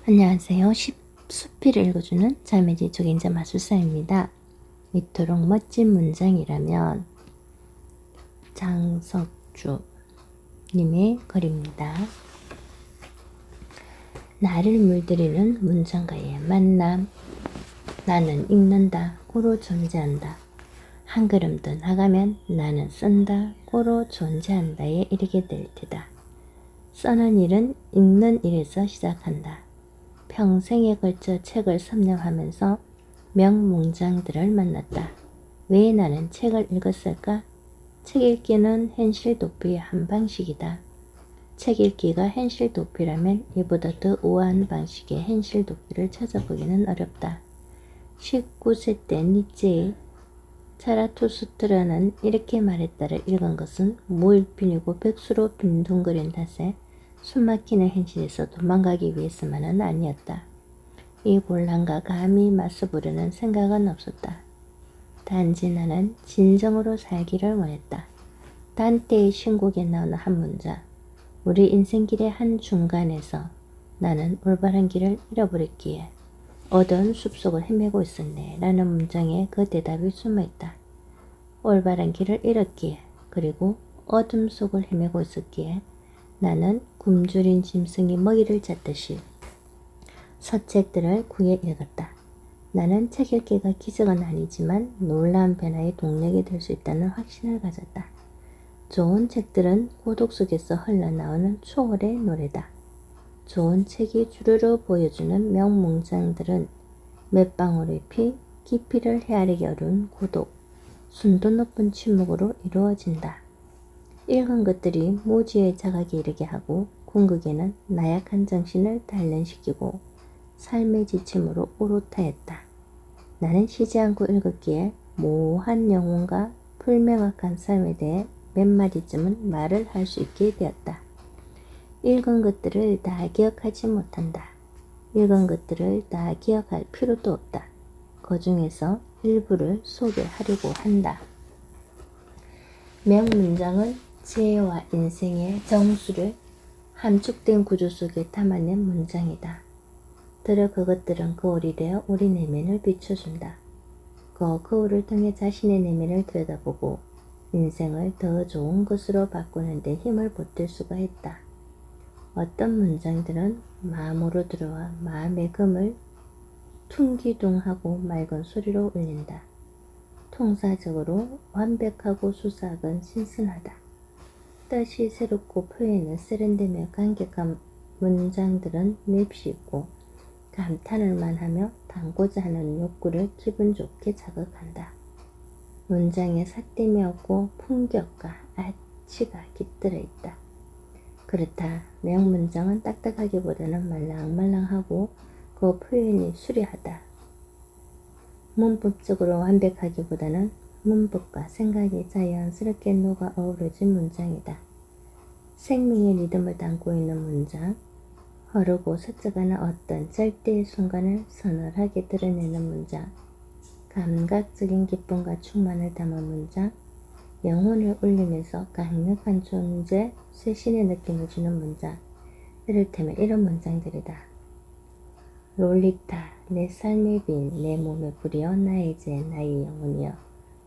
안녕하세요. 수필을 읽어주는 삶의 지촉인자 마술사입니다. 이토록 멋진 문장이라면 장석주 님의 글입니다. 나를 물들이는 문장가의 만남. 나는 읽는다 고로 존재한다. 한 걸음 더 나가면 나는 쓴다 고로 존재한다에 이르게 될 테다. 써는 일은 읽는 일에서 시작한다. 평생에 걸쳐 책을 섭렵하면서 명문장들을 만났다. 왜 나는 책을 읽었을까? 책 읽기는 현실 도피의 한 방식이다. 책 읽기가 현실 도피라면 이보다 더 우아한 방식의 현실 도피를 찾아보기는 어렵다. 19세 때 니체의 자라투스트라는 이렇게 말했다를 읽은 것은 무일핀이고 백수로 빈둥거린 탓에 숨막히는 현실에서 도망가기 위해서만은 아니었다. 이 곤란과 감히 맞서보려는 생각은 없었다. 단지 나는 진정으로 살기를 원했다. 단테의 신곡에 나오는 한 문장. 우리 인생길의 한 중간에서 나는 올바른 길을 잃어버렸기에 어두운 숲속을 헤매고 있었네 라는 문장에 그 대답이 숨어있다. 올바른 길을 잃었기에 그리고 어둠 속을 헤매고 있었기에 나는 굶주린 짐승이 먹이를 찾듯이 서책들을 구해 읽었다. 나는 책 읽기가 기적은 아니지만 놀라운 변화의 동력이 될 수 있다는 확신을 가졌다. 좋은 책들은 고독 속에서 흘러나오는 초월의 노래다. 좋은 책이 주르르 보여주는 명문장들은 몇 방울의 피, 깊이를 헤아리기 어려운 고독, 순도 높은 침묵으로 이루어진다. 읽은 것들이 무지의 자각에 이르게 하고 궁극에는 나약한 정신을 단련시키고 삶의 지침으로 오롯하였다. 나는 쉬지 않고 읽었기에 모호한 영혼과 불명확한 삶에 대해 몇 마디쯤은 말을 할 수 있게 되었다. 읽은 것들을 다 기억하지 못한다. 읽은 것들을 다 기억할 필요도 없다. 그 중에서 일부를 소개하려고 한다. 명문장은 지혜와 인생의 정수를 함축된 구조 속에 담아낸 문장이다. 들어 그것들은 거울이 되어 우리 내면을 비춰준다. 그 거울을 통해 자신의 내면을 들여다보고 인생을 더 좋은 것으로 바꾸는 데 힘을 보탤 수가 있다. 어떤 문장들은 마음으로 들어와 마음의 금을 퉁기둥하고 맑은 소리로 울린다. 통사적으로 완벽하고 수사학은 신선하다. 뜻이 새롭고 표현은 세련되며 감격한 문장들은 맵시고 감탄을 만하며 담고자 하는 욕구를 기분 좋게 자극한다. 문장에 삿됨이 없고 품격과 아치가 깃들어 있다. 그렇다. 명문장은 딱딱하기보다는 말랑말랑하고 그 표현이 수려하다. 문법적으로 완벽하기보다는 문법과 생각이 자연스럽게 녹아 어우러진 문장이다. 생명의 리듬을 담고 있는 문장, 흐르고 스쳐가는 어떤 절대의 순간을 서늘하게 드러내는 문장, 감각적인 기쁨과 충만을 담은 문장, 영혼을 울리면서 강력한 존재, 쇄신의 느낌을 주는 문장, 이를테면 이런 문장들이다. 롤리타, 내 삶의 빈, 내 몸에 뿌려 나의 제, 나의 영혼이여.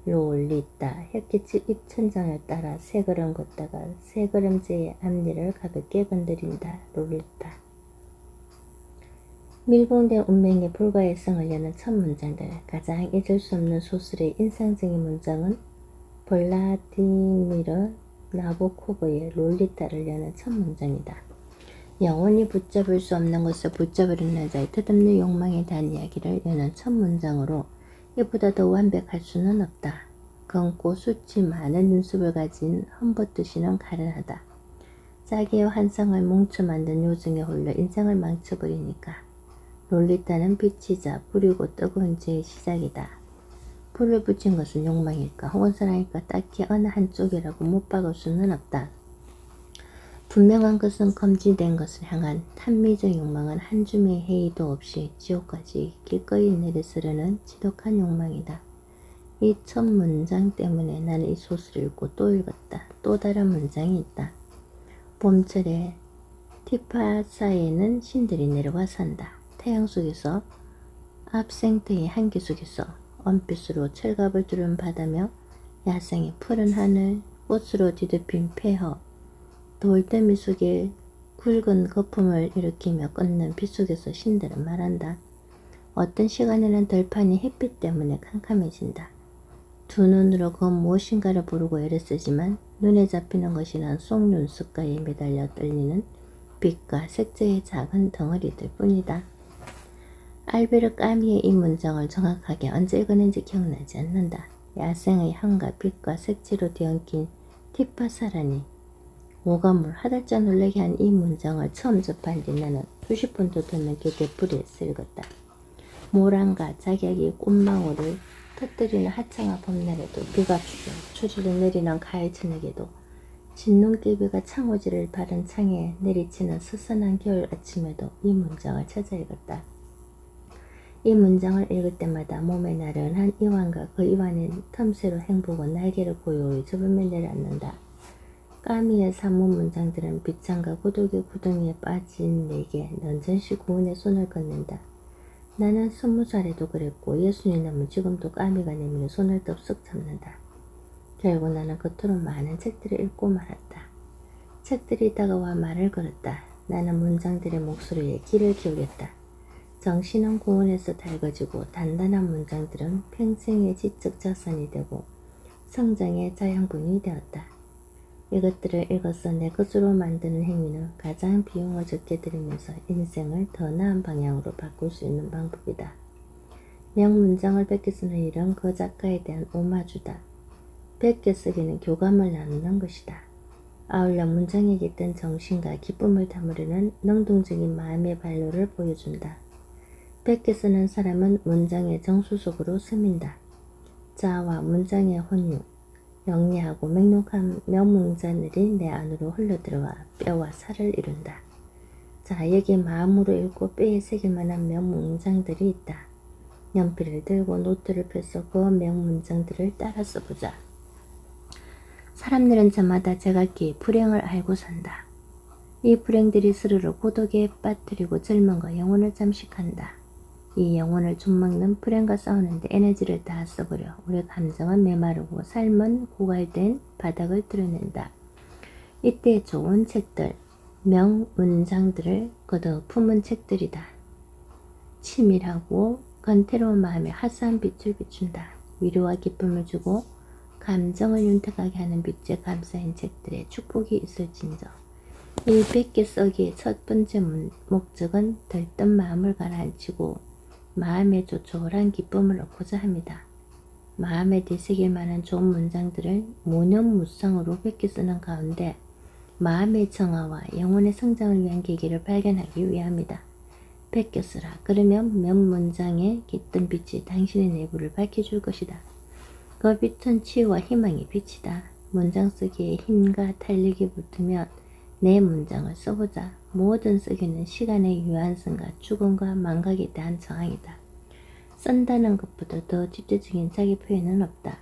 롤리타, 햇빛이 입천장을 따라 세 걸음 걷다가 세 걸음째의 앞니를 가볍게 건드린다. 롤리타. 밀봉된 운명의 불가해성을 여는 첫 문장들. 가장 잊을 수 없는 소설의 인상적인 문장은 블라디미르 나보코브의 롤리타를 여는 첫 문장이다. 영원히 붙잡을 수 없는 것을 붙잡으려는 여자의 뜻없는 욕망에 대한 이야기를 여는 첫 문장으로 이보다 더 완벽할 수는 없다. 검고 수치 많은 눈썹을 가진 험버트씨는 가련하다. 자기의 환상을 뭉쳐 만든 요정에 홀려 인생을 망쳐버리니까. 롤리타는 빛이자 불이고 뜨거운 죄의 시작이다. 불을 붙인 것은 욕망일까 혹은 사랑일까 딱히 어느 한쪽이라고 못 박을 수는 없다. 분명한 것은 검증된 것을 향한 탐미적 욕망은 한 줌의 해이도 없이 지옥까지 기꺼이 내려쓰려는 지독한 욕망이다. 이 첫 문장 때문에 나는 이 소설을 읽고 또 읽었다. 또 다른 문장이 있다. 봄철에 티파사에는 신들이 내려와 산다. 태양 속에서 압생트의 한기 속에서 원빛으로 철갑을 두른 바다며 야생의 푸른 하늘, 꽃으로 뒤덮인 폐허, 돌더미 속에 굵은 거품을 일으키며 끓는 빛 속에서 신들은 말한다. 어떤 시간에는 들판이 햇빛 때문에 캄캄해진다. 두 눈으로 그 무엇인가를 부르고 애를 쓰지만 눈에 잡히는 것이란 속눈썹가에 매달려 떨리는 빛과 색재의 작은 덩어리들 뿐이다. 알베르 까미의 이 문장을 정확하게 언제 읽었는지 기억나지 않는다. 야생의 향과 빛과 색채로 뒤엉킨 티파사라니. 오감을 하달짝 놀라게 한 이 문장을 처음 접한 뒤 나는 수십 번도 더 넘게 되풀이해서 읽었다. 모란과 작약이 꽃망울을 터뜨리는 하찮은 봄날에도 비가 주죠. 추리를 내리는 가을 저녁에도 진눈깨비가 창호지를 바른 창에 내리치는 스산한 겨울 아침에도 이 문장을 찾아 읽었다. 이 문장을 읽을 때마다 몸에 나른한 이완과 그 이완의 틈새로 행복은 날개를 고요히 접으며 내려앉는다. 까미의 산문 문장들은 비창과 고독의 구덩이에 빠진 내게 넌전시 구원의 손을 건넨다. 나는 20살에도 그랬고 60이 넘은 지금도 까미가 내미는 손을 덥석 잡는다. 결국 나는 그토록 많은 책들을 읽고 말았다. 책들이 다가와 말을 걸었다. 나는 문장들의 목소리에 귀를 기울였다. 정신은 고온에서 달궈지고 단단한 문장들은 평생의 지적 자산이 되고 성장의 자양분이 되었다. 이것들을 읽어서 내 것으로 만드는 행위는 가장 비용을 적게 들이면서 인생을 더 나은 방향으로 바꿀 수 있는 방법이다. 명문장을 베껴 쓰는 일은 그 작가에 대한 오마주다. 베껴 쓰기는 교감을 나누는 것이다. 아울러 문장에 깃든 정신과 기쁨을 담으려는 능동적인 마음의 발로를 보여준다. 베껴 쓰는 사람은 문장의 정수 속으로 스민다. 자와 문장의 혼유, 영리하고 맹독한 명문자들이 내 안으로 흘러들어와 뼈와 살을 이룬다. 자, 여기 마음으로 읽고 뼈에 새길 만한 명문장들이 있다. 연필을 들고 노트를 펴서 그 명문장들을 따라 써보자. 사람들은 저마다 제각기 불행을 알고 산다. 이 불행들이 스스로 고독에 빠뜨리고 젊음과 영혼을 잠식한다. 이 영혼을 좀먹는 불행과 싸우는데 에너지를 다 써버려 우리 감정은 메마르고 삶은 고갈된 바닥을 드러낸다. 이때 좋은 책들, 명문장들을 걷어 품은 책들이다. 치밀하고 건태로운 마음에 화사한 빛을 비춘다. 위로와 기쁨을 주고 감정을 윤택하게 하는 빛에 감싸인 책들에 축복이 있을진저. 이 베껴 쓰기의 첫 번째 목적은 들뜬 마음을 가라앉히고 마음에 조촐한 기쁨을 얻고자 합니다. 마음에 들새길 만한 좋은 문장들을 무념무상으로 베껴 쓰는 가운데 마음의 정화와 영혼의 성장을 위한 계기를 발견하기 위함이다. 베껴 쓰라. 그러면 몇 문장에 깃든 빛이 당신의 내부를 밝혀줄 것이다. 그 빛은 치유와 희망의 빛이다. 문장 쓰기에 힘과 탄력이 붙으면 내 문장을 써보자. 모든 쓰기는 시간의 유한성과 죽음과 망각에 대한 저항이다. 쓴다는 것보다 더 직접적인 자기 표현은 없다.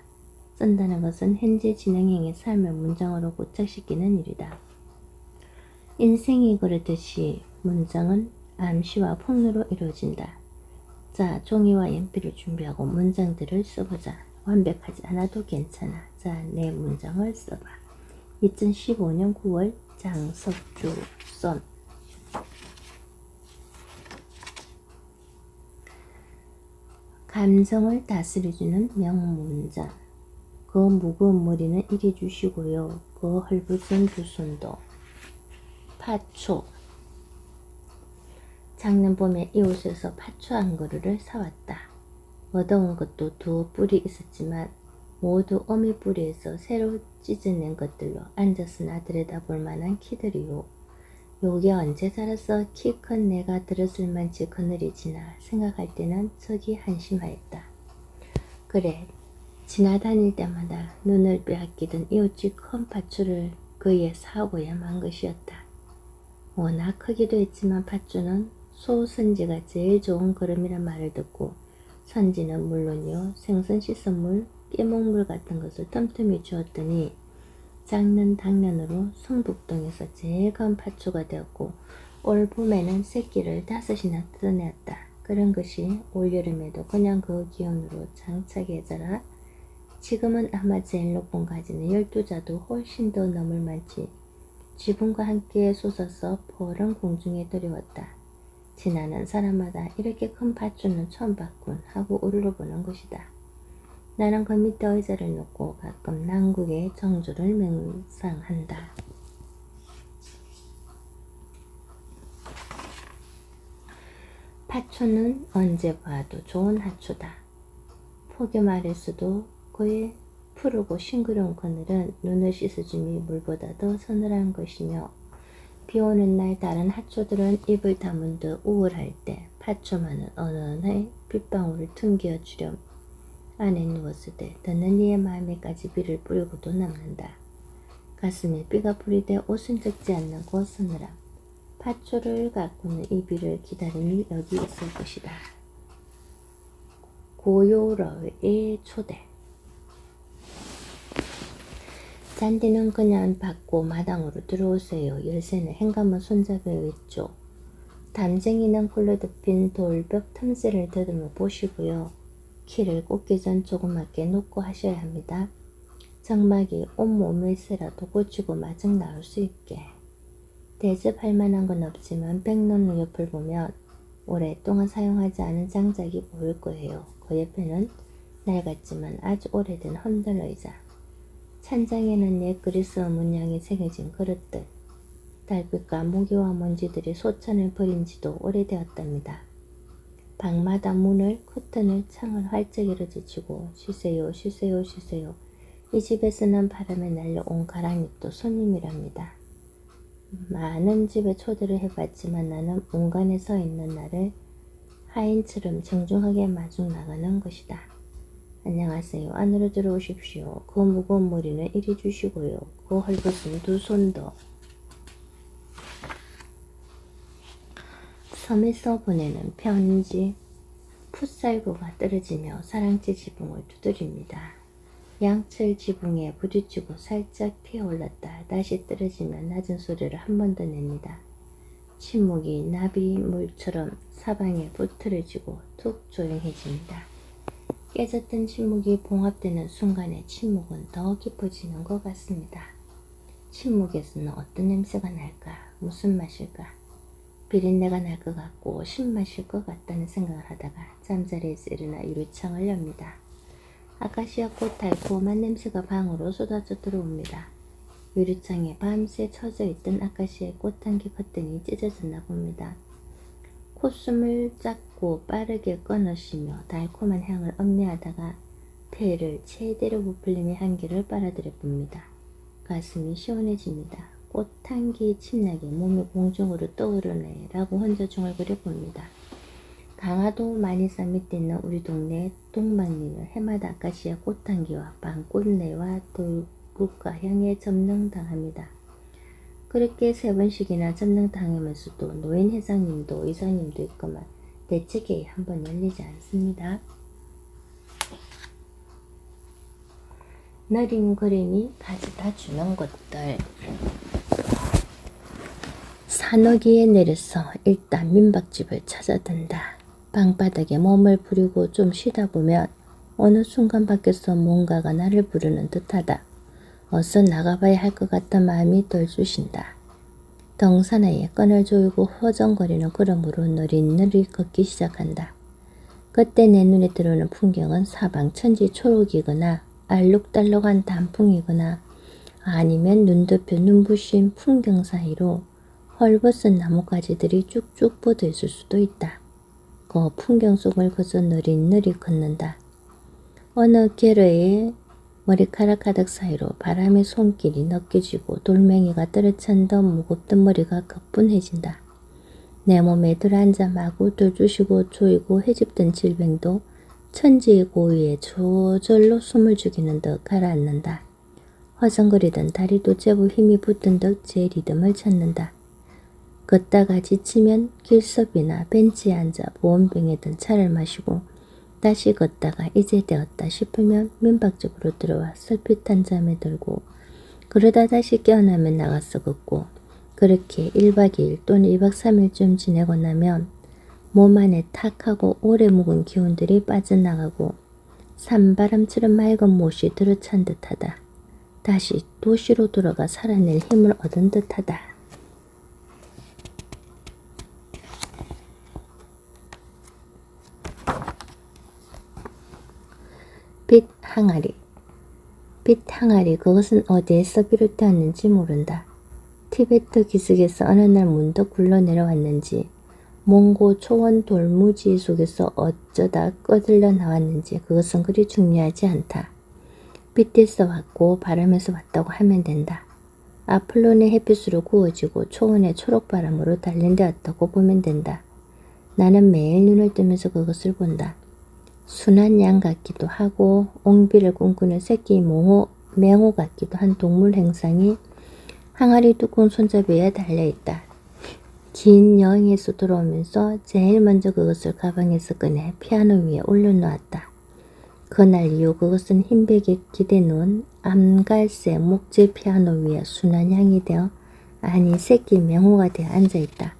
쓴다는 것은 현재 진행형의 삶을 문장으로 고착시키는 일이다. 인생이 그렇듯이 문장은 암시와 폭로로 이루어진다. 자, 종이와 연필을 준비하고 문장들을 써보자. 완벽하지 않아도 괜찮아. 자, 내 문장을 써봐. 2015년 9월 장석주 선. 감정을 다스려주는 명문장. 그 무거운 머리는 이리 주시고요. 그 헐벗은 두 손도. 파초. 작년 봄에 이웃에서 파초 한 그루를 사왔다. 얻어온 것도 두 뿔이 있었지만 모두 어미 뿌리에서 새로 찢어낸 것들로 앉았으나 들여다볼 만한 키들이요. 요게 언제 자라서 키 큰 내가 들었을 만치 그늘이지나 생각할 때는 척이 한심하였다. 그래, 지나다닐 때마다 눈을 빼앗기던 이웃집 큰 팥줄을 그에 사고야만 것이었다. 워낙 크기도 했지만 팥줄은 소선지가 제일 좋은 걸음이란 말을 듣고 선지는 물론이요 생선 씻은 물, 깨먹물 같은 것을 틈틈이 주었더니 작는 당년으로 성북동에서 제일 큰 팥초가 되었고 올 봄에는 새끼를 5이나 뜯어내었다. 그런 것이 올여름에도 그냥 그 기운으로 장차게 자라 지금은 아마 제일 높은 가지는 12자도 훨씬 더 넘을 만치 지붕과 함께 솟아서 푸른 공중에 들여왔다. 지나는 사람마다 이렇게 큰 팥줄은 처음 봤군 하고 우러러보는 것이다. 나는 그 밑에 의자를 놓고 가끔 난국의 정조를 맹상한다. 팥초는 언제 봐도 좋은 하초다. 포개 말일수도 그의 푸르고 싱그러운 그늘은 눈을 씻어주니 물보다 더 서늘한 것이며 비오는 날 다른 하초들은 입을 다문 듯 우울할 때 팥초만은 어느새 빗방울을 튕겨 주렴 안에 누웠을 때 듣는 이의 마음에까지 비를 뿌리고도 남는다. 가슴에 비가 뿌리되 옷은 적지 않는 그 서늘함. 팥초를 가꾸는 이 비를 기다림이 여기 있을 것이다. 고요러의 초대. 잔디는 그냥 받고 마당으로 들어오세요. 열쇠는 행감은 손잡이에 있죠. 담쟁이는 굴러 덮인 돌벽 틈새를 더듬어 보시고요. 키를 꽂기 전 조그맣게 놓고 하셔야 합니다. 정막이 온몸을 새라도 고치고 마중 나올 수 있게. 대접할 만한 건 없지만 백론루 옆을 보면 오랫동안 사용하지 않은 장작이 보일 거예요. 그 옆에는 낡았지만 아주 오래된 헌들 의자. 찬장에는 옛 그리스 문양이 새겨진 그릇들. 달빛과 모기와 먼지들이 소천을 버린 지도 오래되었답니다. 방마다 문을, 커튼을, 창을 활짝 열어젖히고 쉬세요, 쉬세요, 쉬세요. 이 집에서는 바람에 날려온 가랑잎도 손님이랍니다. 많은 집에 초대를 해봤지만 나는 문간에 서 있는 나를 하인처럼 정중하게 마중 나가는 것이다. 안녕하세요. 안으로 들어오십시오. 그 무거운 머리는 이리 주시고요. 그 헐벗은 두 손도. 섬에서 보내는 편지. 풋살구가 떨어지며 사랑채 지붕을 두드립니다. 양철 지붕에 부딪히고 살짝 피어올랐다. 다시 떨어지면 낮은 소리를 한 번 더 냅니다. 침묵이 나비물처럼 사방에 부트러지고 툭 조용해집니다. 깨졌던 침묵이 봉합되는 순간에 침묵은 더 깊어지는 것 같습니다. 침묵에서는 어떤 냄새가 날까? 무슨 맛일까? 비린내가 날 것 같고 신맛일 것 같다는 생각을 하다가 잠자리에서 일어나 유리창을 엽니다. 아카시아 꽃 달콤한 냄새가 방으로 쏟아져 들어옵니다. 유리창에 밤새 쳐져 있던 아카시아 꽃 한 개 커튼이 찢어졌나 봅니다. 콧숨을 짧고 빠르게 끊으시며 달콤한 향을 음미하다가 폐를 최대로 부풀림의 향기를 빨아들여 봅니다. 가슴이 시원해집니다. 꽃향기 침나게 몸이 공중으로 떠오르네 라고 혼자 중얼거려 봅니다. 강화도 마니산 밑에 있는 우리 동네 동방리는 해마다 아카시아 꽃향기와 밤꽃내와 돌국과 향에 점령당합니다. 그렇게 3번씩이나 점령당하면서도 노인 회장님도 이사님도 있구만 대책회의 한번 열리지 않습니다. 느린 그림이 가져다 주는 것들. 산허기에 내려서 일단 민박집을 찾아든다. 방바닥에 몸을 부리고 좀 쉬다 보면 어느 순간 밖에서 뭔가가 나를 부르는 듯하다. 어서 나가봐야 할 것 같은 마음이 덜주신다. 덩사나에 끈을 조이고 허정거리는 걸음으로 느릿느릿 걷기 시작한다. 그때 내 눈에 들어오는 풍경은 사방 천지 초록이거나 알록달록한 단풍이거나 아니면 눈 덮여 눈부신 풍경 사이로 헐벗은 나뭇가지들이 쭉쭉 뻗어 있을 수도 있다. 그 풍경 속을 그저 느릿느릿 걷는다. 어느 게르의 머리카락 가득 사이로 바람의 손길이 느껴지고 돌멩이가 떨어찬 듯 무겁던 머리가 거뿐해진다. 내 몸에 들어앉아 마구 들쑤시고 조이고 헤집던 질병도 천지의 고위에 저절로 숨을 죽이는 듯 가라앉는다. 허성거리던 다리도 제법 힘이 붙은 듯 제 리듬을 찾는다. 걷다가 지치면 길섭이나 벤치에 앉아 보온병에 든 차를 마시고 다시 걷다가 이제 되었다 싶으면 민박집으로 들어와 설핏한 잠에 들고 그러다 다시 깨어나면 나가 썩었고 그렇게 1박 2일 또는 2박 3일쯤 지내고 나면 몸 안에 탁하고 오래 묵은 기운들이 빠져나가고 산바람처럼 맑은 못이 들어찬 듯하다. 다시 도시로 돌아가 살아낼 힘을 얻은 듯하다. 빛 항아리. 빛 항아리, 그것은 어디에서 비롯되었는지 모른다. 티베트 기슭에서 어느 날 문득 굴러 내려왔는지 몽고 초원 돌무지 속에서 어쩌다 꺼들려 나왔는지 그것은 그리 중요하지 않다. 빛에서 왔고 바람에서 왔다고 하면 된다. 아폴론의 햇빛으로 구워지고 초원의 초록바람으로 단련되었다고 보면 된다. 나는 매일 눈을 뜨면서 그것을 본다. 순한 양 같기도 하고 옹비를 꿈꾸는 새끼 맹호 같기도 한 동물 행상이 항아리 뚜껑 손잡이에 달려있다. 긴 여행에서 돌아오면서 제일 먼저 그것을 가방에서 꺼내 피아노 위에 올려놓았다. 그날 이후 그것은 흰백에 기대놓은 암갈색 목재 피아노 위에 순한 향이 되어 아니 새끼 맹호가 되어 앉아있다.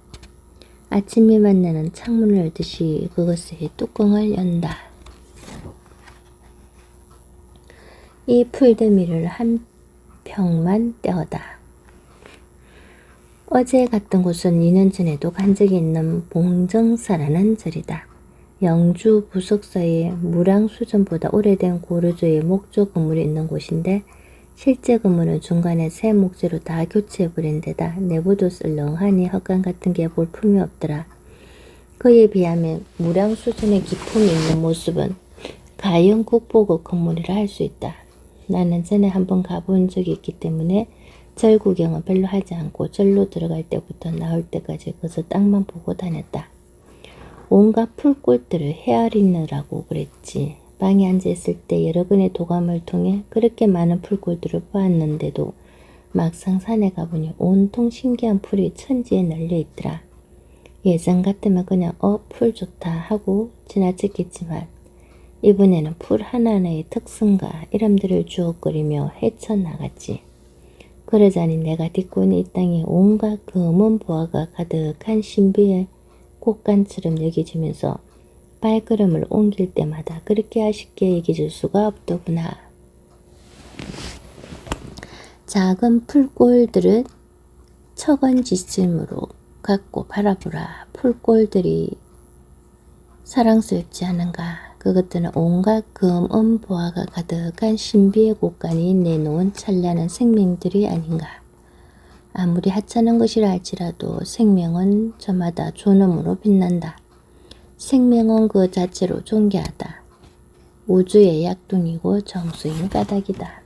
아침이 만나는 창문을 열듯이 그것의 뚜껑을 연다. 이 풀더미를 한 평만 떼어다. 어제 갔던 곳은 2년 전에도 간 적이 있는 봉정사라는 절이다. 영주 부석사에 무량수전보다 오래된 고려조의 목조 건물이 있는 곳인데 실제 건물은 중간에 새 목재로 다 교체해버린 데다 내부도 썰렁하니 헛간 같은 게 볼품이 없더라. 그에 비하면 무량수전의 기품이 있는 모습은 가형 국보급 건물이라 할 수 있다. 나는 전에 한번 가본 적이 있기 때문에 절 구경은 별로 하지 않고 절로 들어갈 때부터 나올 때까지 그저 땅만 보고 다녔다. 온갖 풀꽃들을 헤아리느라고 그랬지. 방에 앉아있을 때 여러 번의 도감을 통해 그렇게 많은 풀꽃들을 보았는데도 막상 산에 가보니 온통 신기한 풀이 천지에 널려있더라. 예전 같으면 그냥 풀 좋다 하고 지나쳤겠지만 이번에는 풀 하나하나의 특성과 이름들을 주워거리며 헤쳐나갔지. 그러자니 내가 딛고 있는 이 땅에 온갖 검은 보화가 가득한 신비의 꽃간처럼 여겨지면서 발걸음을 옮길 때마다 그렇게 아쉽게 여겨질 수가 없더구나. 작은 풀꼴들은 척언지심으로 갖고 바라보라. 풀꼴들이 사랑스럽지 않은가. 그것들은 온갖 검은 보화가 가득한 신비의 곳간이 내놓은 찬란한 생명들이 아닌가. 아무리 하찮은 것이라 할지라도 생명은 저마다 존엄으로 빛난다. 생명은 그 자체로 존귀하다. 우주의 약둥이고 정수인 까닭이다.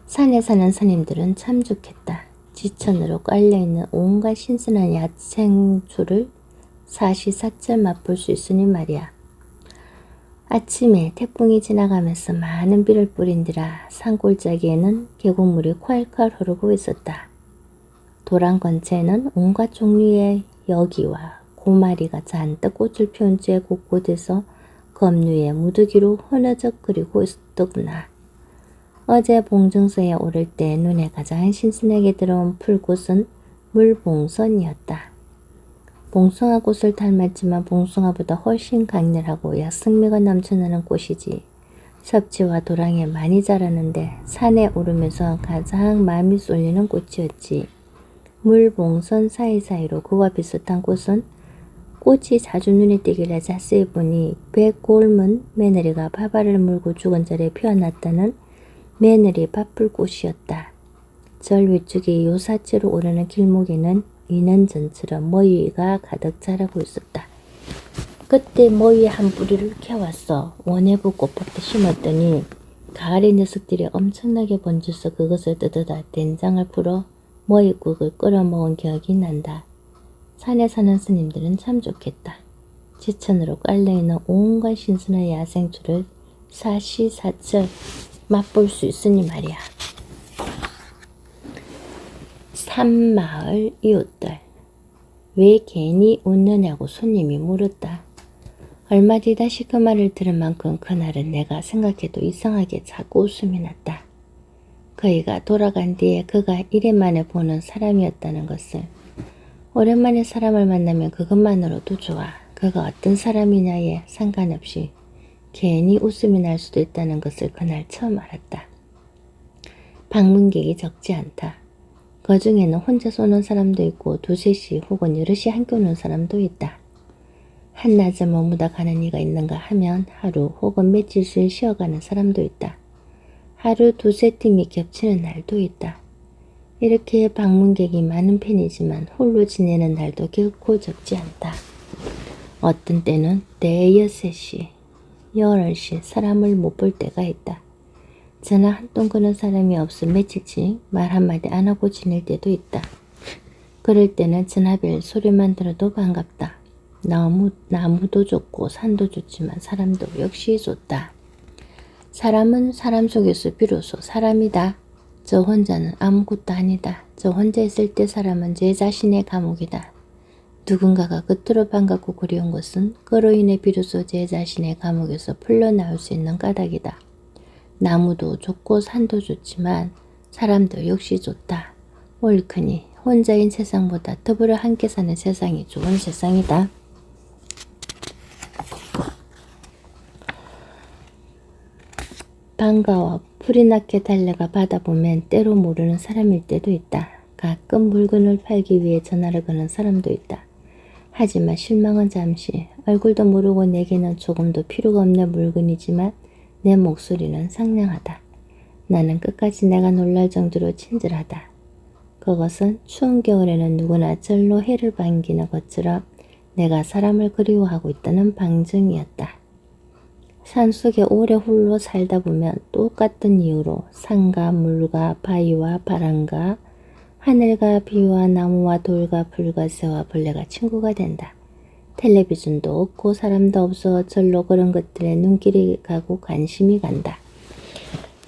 산에 사는 스님들은 참 좋겠다. 지천으로 깔려있는 온갖 신선한 야생초를 사시사철 맛볼 수 있으니 말이야. 아침에 태풍이 지나가면서 많은 비를 뿌린디라 산골짜기에는 계곡물이 콸콸 흐르고 있었다. 도랑 근처에는 온갖 종류의 여기와 고마리가 잔뜩 꽃을 피운 채 곳곳에서 검류에 무더기로 흐느적거리고 있었더구나. 어제 봉정서에 오를 때 눈에 가장 신선하게 들어온 풀꽃은 물봉선이었다. 봉숭아 꽃을 닮았지만 봉숭아보다 훨씬 강렬하고 약성미가 넘쳐나는 꽃이지. 섭지와 도랑에 많이 자라는데 산에 오르면서 가장 마음이 쏠리는 꽃이었지. 물봉선 사이사이로 그와 비슷한 꽃은 꽃이 자주 눈에 띄길래 자세히 보니 백골문 며느리가 바바를 물고 죽은 자리에 피어났다는 며느리 밥풀꽃이었다. 절 위쪽에 요사치로 오르는 길목에는 2년 전처럼 머위가 가득 자라고 있었다. 그때 머위 한 뿌리를 캐왔어. 원해부 꽃밭에 심었더니 가을의 녀석들이 엄청나게 번져서 그것을 뜯어다 된장을 풀어 머위국을 끓여 먹은 기억이 난다. 산에 사는 스님들은 참 좋겠다. 지천으로 깔려있는 온갖 신선한 야생초를 사시사철 맛볼 수 있으니 말이야. 산마을 이웃들. 왜 괜히 웃느냐고 손님이 물었다. 얼마 뒤 다시 그 말을 들은 만큼 그날은 내가 생각해도 이상하게 자꾸 웃음이 났다. 그이가 돌아간 뒤에 그가 이래만에 보는 사람이었다는 것을. 오랜만에 사람을 만나면 그것만으로도 좋아. 그가 어떤 사람이냐에 상관없이 괜히 웃음이 날 수도 있다는 것을 그날 처음 알았다. 방문객이 적지 않다. 그 중에는 혼자서 오는 사람도 있고 두셋이 혹은 여럿이 함께 오는 사람도 있다. 한낮을 머무다 가는 이가 있는가 하면 하루 혹은 며칠씩 쉬어가는 사람도 있다. 하루 두세 팀이 겹치는 날도 있다. 이렇게 방문객이 많은 편이지만 홀로 지내는 날도 결코 적지 않다. 어떤 때는 대여섯시, 여럿이 사람을 못 볼 때가 있다. 전화 한 통 거는 사람이 없어 며칠씩 말 한마디 안 하고 지낼 때도 있다. 그럴 때는 전화벨 소리만 들어도 반갑다. 나무도 좋고 산도 좋지만 사람도 역시 좋다. 사람은 사람 속에서 비로소 사람이다. 저 혼자는 아무것도 아니다. 저 혼자 있을 때 사람은 제 자신의 감옥이다. 누군가가 그토록 반갑고 그리운 것은 그로 인해 비로소 제 자신의 감옥에서 풀려나올 수 있는 까닭이다. 나무도 좋고 산도 좋지만 사람도 역시 좋다. 옳으니 혼자인 세상보다 더불어 함께 사는 세상이 좋은 세상이다. 반가워 풀이 나게 달려가 받아보면 때로 모르는 사람일 때도 있다. 가끔 물건을 팔기 위해 전화를 거는 사람도 있다. 하지만 실망은 잠시. 얼굴도 모르고 내게는 조금도 필요가 없는 물건이지만 내 목소리는 상냥하다. 나는 끝까지 내가 놀랄 정도로 친절하다. 그것은 추운 겨울에는 누구나 절로 해를 반기는 것처럼 내가 사람을 그리워하고 있다는 방증이었다. 산속에 오래 홀로 살다 보면 똑같은 이유로 산과 물과 바위와 바람과 하늘과 비와 나무와 돌과 풀과 새와 벌레가 친구가 된다. 텔레비전도 없고 사람도 없어 절로 그런 것들에 눈길이 가고 관심이 간다.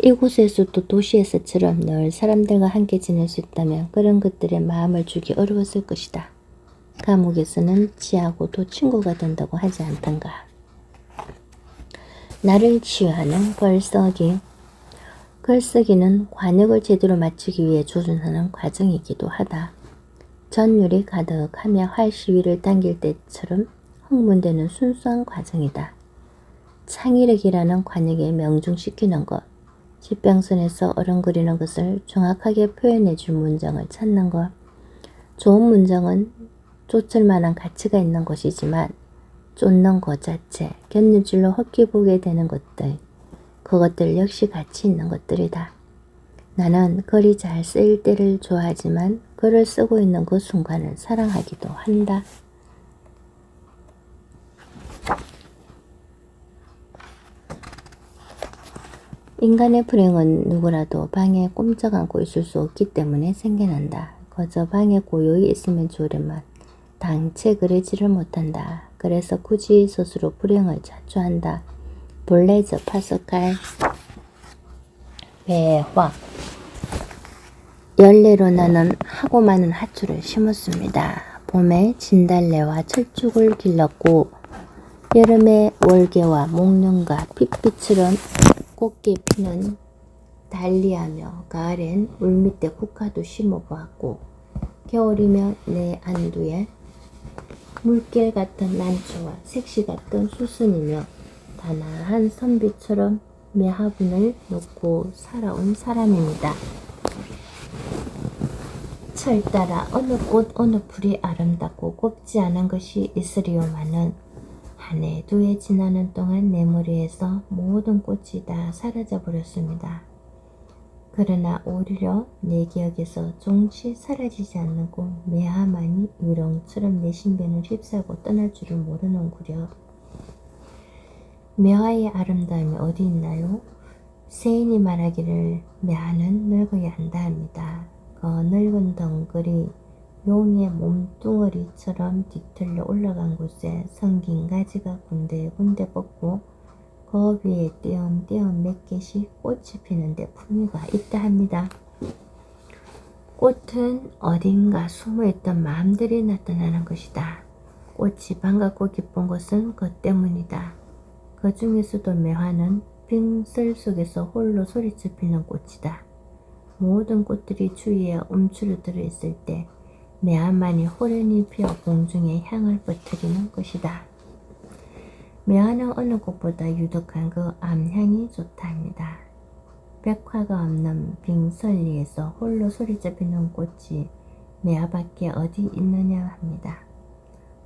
이곳에서도 도시에서처럼 늘 사람들과 함께 지낼 수 있다면 그런 것들에 마음을 주기 어려웠을 것이다. 감옥에서는 지하고도 친구가 된다고 하지 않던가. 나를 치유하는 글쓰기. 글쓰기는 관역을 제대로 맞추기 위해 조준하는 과정이기도 하다. 전율이 가득하며 활시위를 당길 때처럼 흥분되는 순수한 과정이다. 창의력이라는 관역에 명중시키는 것, 지평선에서 어른거리는 것을 정확하게 표현해줄 문장을 찾는 것. 좋은 문장은 쫓을 만한 가치가 있는 것이지만 쫓는 것 자체, 곁눈질로 헛기 보게 되는 것들, 그것들 역시 가치 있는 것들이다. 나는 글이 잘 쓰일 때를 좋아하지만 글을 쓰고 있는 그 순간을 사랑하기도 한다. 인간의 불행은 누구라도 방에 꼼짝 않고 있을 수 없기 때문에 생겨난다. 거저 방에 고요히 있으면 좋으련만 당체 그러지를 못한다. 그래서 굳이 스스로 불행을 자초한다. 블레저 파스칼. 배화. 열례로 나는 하고 많은 하초를 심었습니다. 봄에 진달래와 철쭉을 길렀고 여름에 월계와 목련과 핏빛처럼 곱게 피는 달리하며 가을엔 물밑에 국화도 심어보았고 겨울이면 내 안두에 물결 같은 난초와 색시 같은 수순이며 단아한 선비처럼 매화분을 놓고 살아온 사람입니다. 철 따라 어느 꽃 어느 풀이 아름답고 곱지 않은 것이 있으리요마는 한 해 두 해 지나는 동안 내 머리에서 모든 꽃이 다 사라져 버렸습니다. 그러나 오히려 내 기억에서 종치 사라지지 않는 꽃 매화만이 유령처럼 내 신변을 휩싸고 떠날 줄을 모르는구려. 매화의 아름다움이 어디 있나요? 세인이 말하기를 매화는 늙어야 한다 합니다. 그 늙은 덩굴이 용의 몸뚱어리처럼 뒤틀려 올라간 곳에 성긴 가지가 군데군데 뻗고 그 위에 띄엄띄엄 몇 개씩 꽃이 피는데 품위가 있다 합니다. 꽃은 어딘가 숨어있던 마음들이 나타나는 것이다. 꽃이 반갑고 기쁜 것은 그 때문이다. 그 중에서도 매화는 빙슬 속에서 홀로 소리쳐 피는 꽃이다. 모든 꽃들이 주위에 움츠러들어 있을 때 매화만이 호련히 피어 공중에 향을 퍼뜨리는 것이다. 매화는 어느 꽃보다 유독한 그 암향이 좋다 합니다. 백화가 없는 빙설리에서 홀로 소리쳐 피는 꽃이 매화밖에 어디 있느냐 합니다.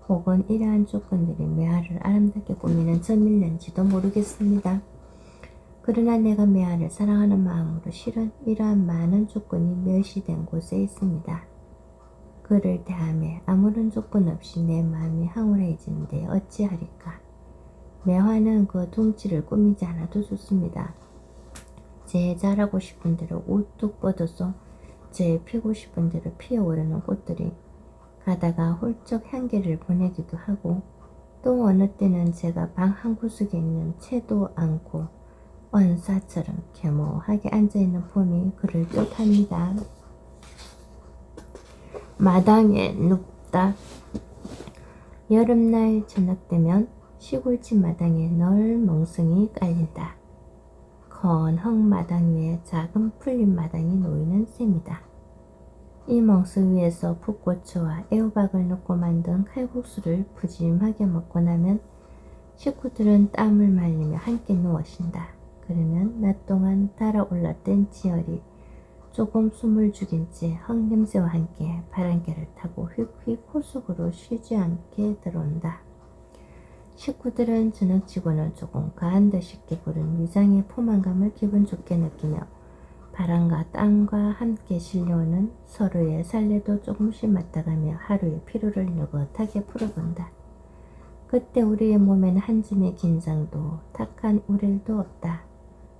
혹은 이러한 조건들이 매화를 아름답게 꾸미는 점일는지도 모르겠습니다. 그러나 내가 매화를 사랑하는 마음으로 실은 이러한 많은 조건이 멸시된 곳에 있습니다. 그를 대하며 아무런 조건 없이 내 마음이 황홀해지는데 어찌하리까. 매화는 그 둥치를 꾸미지 않아도 좋습니다. 제 자라고 싶은 대로 우뚝 뻗어서 제 피고 싶은 대로 피어오르는 꽃들이 가다가 훌쩍 향기를 보내기도 하고 또 어느 때는 제가 방 한 구석에 있는 채도 않고 원사처럼 겸허하게 앉아있는 폼이 그를 뜻합니다. 마당에 눕다. 여름날 저녁 되면 시골집 마당에 널 멍성이 깔린다. 건흥 마당 위에 작은 풀린 마당이 놓이는 셈이다. 이 멍석 위에서 풋고추와 애호박을 넣고 만든 칼국수를 푸짐하게 먹고 나면 식구들은 땀을 말리며 함께 누워 쉰다. 그러면 낮 동안 달아올랐던 지열이 조금 숨을 죽인 채 흙냄새와 함께 바람개를 타고 휙휙 호속으로 쉬지 않게 들어온다. 식구들은 저녁치고는 조금 가한 듯 쉽게 부른 위장의 포만감을 기분 좋게 느끼며 바람과 땀과 함께 실려오는 서로의 살레도 조금씩 맡아가며 하루의 피로를 느긋하게 풀어본다. 그때 우리의 몸에는 한 줌의 긴장도 탁한 우렐도 없다.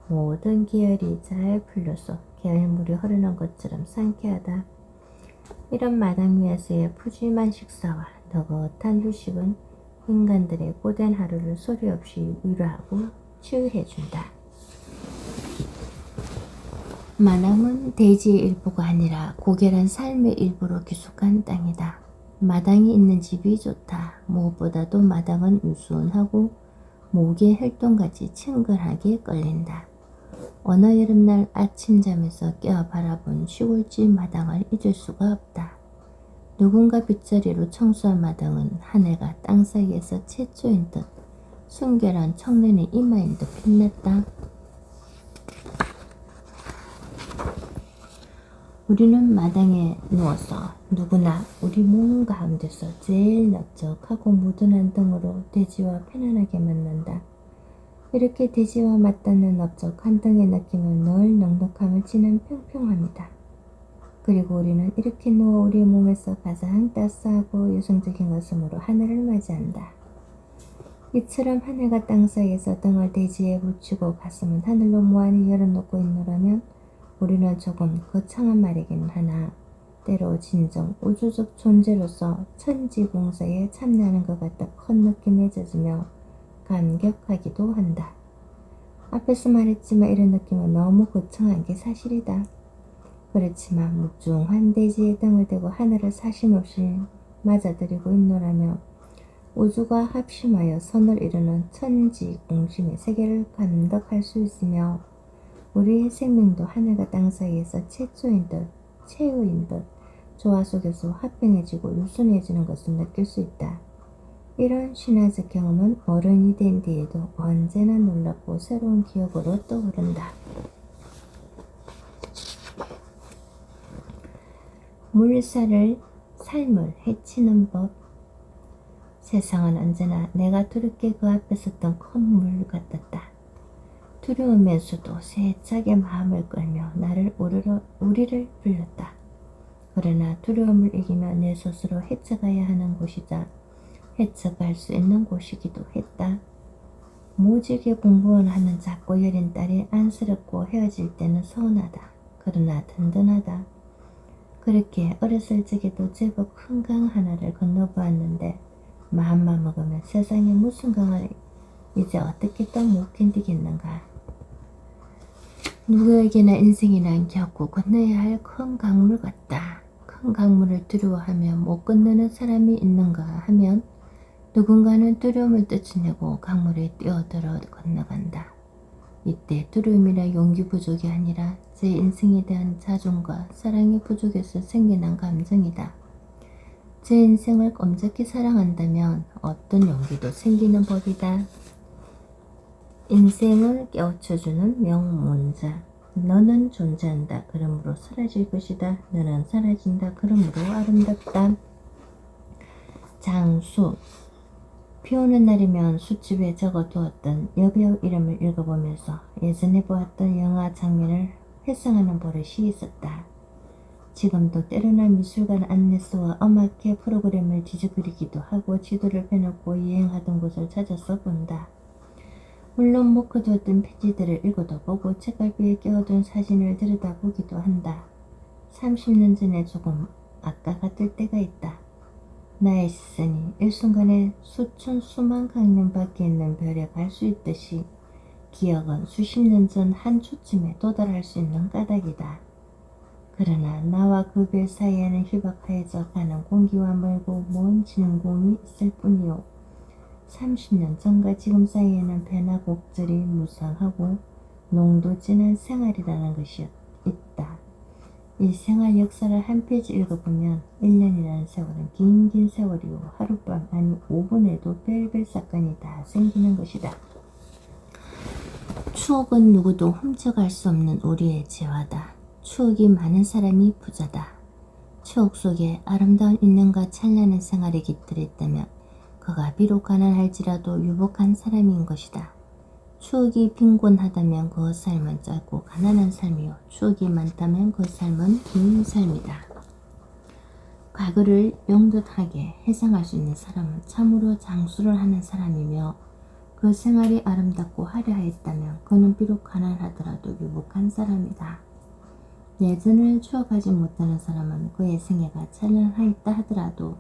모든 기혈이 잘 풀려서 게을물이 흐르는 것처럼 상쾌하다. 이런 마당 위에서의 푸짐한 식사와 느긋한 휴식은 인간들의 고된 하루를 소리 없이 위로하고 치유해준다. 마당은 대지의 일부가 아니라 고결한 삶의 일부로 기숙한 땅이다. 마당이 있는 집이 좋다. 무엇보다도 마당은 유순하고 모기의 혈통같이 친근하게 끌린다. 어느 여름날 아침잠에서 깨어 바라본 시골집 마당을 잊을 수가 없다. 누군가 빗자리로 청소한 마당은 하늘과 땅 사이에서 채초인 듯 순결한 청년의 이마인 듯 빛났다. 우리는 마당에 누워서 누구나 우리 몸 가운데서 제일 넓적하고 무던한 등으로 대지와 편안하게 만난다. 이렇게 대지와 맞닿는 넓적한 등의 느낌은 늘 넉넉함을 지닌 평평합니다. 그리고 우리는 이렇게 누워 우리 몸에서 가장 따스하고 여성적인 가슴으로 하늘을 맞이한다. 이처럼 하늘과 땅 사이에서 등을 대지에 붙이고 가슴은 하늘로 무한히 열어놓고 있노라면 우리는 조금 거창한 말이긴 하나 때로 진정 우주적 존재로서 천지공사에 참여하는 것 같다 큰 느낌에 젖으며 감격하기도 한다. 앞에서 말했지만 이런 느낌은 너무 거창한 게 사실이다. 그렇지만 묵중한 대지에 등을 대고 하늘을 사심없이 맞아들이고 있노라며 우주가 합심하여 선을 이루는 천지공심의 세계를 감독할 수 있으며 우리의 생명도 하늘과 땅 사이에서 최초인 듯 최후인 듯 조화 속에서 화평해지고 유순해지는 것을 느낄 수 있다. 이런 신화적 경험은 어른이 된 뒤에도 언제나 놀랍고 새로운 기억으로 떠오른다. 물살을 삶을 해치는 법. 세상은 언제나 내가 두렵게 그 앞에 섰던 큰 물 같았다. 두려우면서도 세차게 마음을 끌며 나를 우리를 불렀다. 그러나 두려움을 이기며 내 스스로 헤쳐가야 하는 곳이자 헤쳐갈 수 있는 곳이기도 했다. 모질게 공부원 하는 작고 여린 딸이 안쓰럽고 헤어질 때는 서운하다. 그러나 든든하다. 그렇게 어렸을 적에도 제법 큰 강 하나를 건너보았는데 마음만 먹으면 세상에 무슨 강을 이제 어떻게 또 못 견디겠는가. 누구에게나 인생이란 겪고 건너야 할 큰 강물 같다. 큰 강물을 두려워하며 못 건너는 사람이 있는가 하면 누군가는 두려움을 떨쳐내고 강물에 뛰어들어 건너간다. 이때 두려움이라 용기 부족이 아니라 제 인생에 대한 자존과 사랑이 부족해서 생겨난 감정이다. 제 인생을 엄격히 사랑한다면 어떤 용기도 생기는 법이다. 인생을 깨우쳐주는 명문자. 너는 존재한다. 그러므로 사라질 것이다. 너는 사라진다. 그러므로 아름답다. 장수. 비 오는 날이면 숫집에 적어두었던 여배우 이름을 읽어보면서 예전에 보았던 영화 장면을 회상하는 버릇이 있었다. 지금도 때로는 미술관 안내서와 음악회 프로그램을 뒤적거리기도 하고 지도를 펴놓고 여행하던 곳을 찾아서 본다. 물론 묵혀두었던 편지들을 읽어도 보고 책갈피에 끼워둔 사진을 들여다보기도 한다. 30년 전에 조금 아까 같을 때가 있다. 나의 시선이 일순간에 수천 수만 강년 밖에 있는 별에 갈 수 있듯이 기억은 수십 년 전 한 초쯤에 도달할 수 있는 까닭이다. 그러나 나와 그 별 사이에는 희박하여져 가는 공기와 멀고 먼 진공이 있을 뿐이요. 30년 전과 지금 사이에는 배나 곡절이 무상하고 농도 진한 생활이라는 것이 있다. 이 생활 역사를 한 페이지 읽어보면 1년이라는 세월은 긴 세월이고 하룻밤 아니 5분에도 별별 사건이 다 생기는 것이다. 추억은 누구도 훔쳐갈 수 없는 우리의 재화다. 추억이 많은 사람이 부자다. 추억 속에 아름다운 인연과 찬란한 생활이 깃들어 있다면 그가 비록 가난할지라도 유복한 사람인 것이다. 추억이 빈곤하다면 그 삶은 짧고 가난한 삶이요. 추억이 많다면 그 삶은 긴 삶이다. 과거를 영듯하게 회상할 수 있는 사람은 참으로 장수를 하는 사람이며 그 생활이 아름답고 화려하였다면 그는 비록 가난하더라도 유복한 사람이다. 예전을 추억하지 못하는 사람은 그의 생애가 찬란하였다 하더라도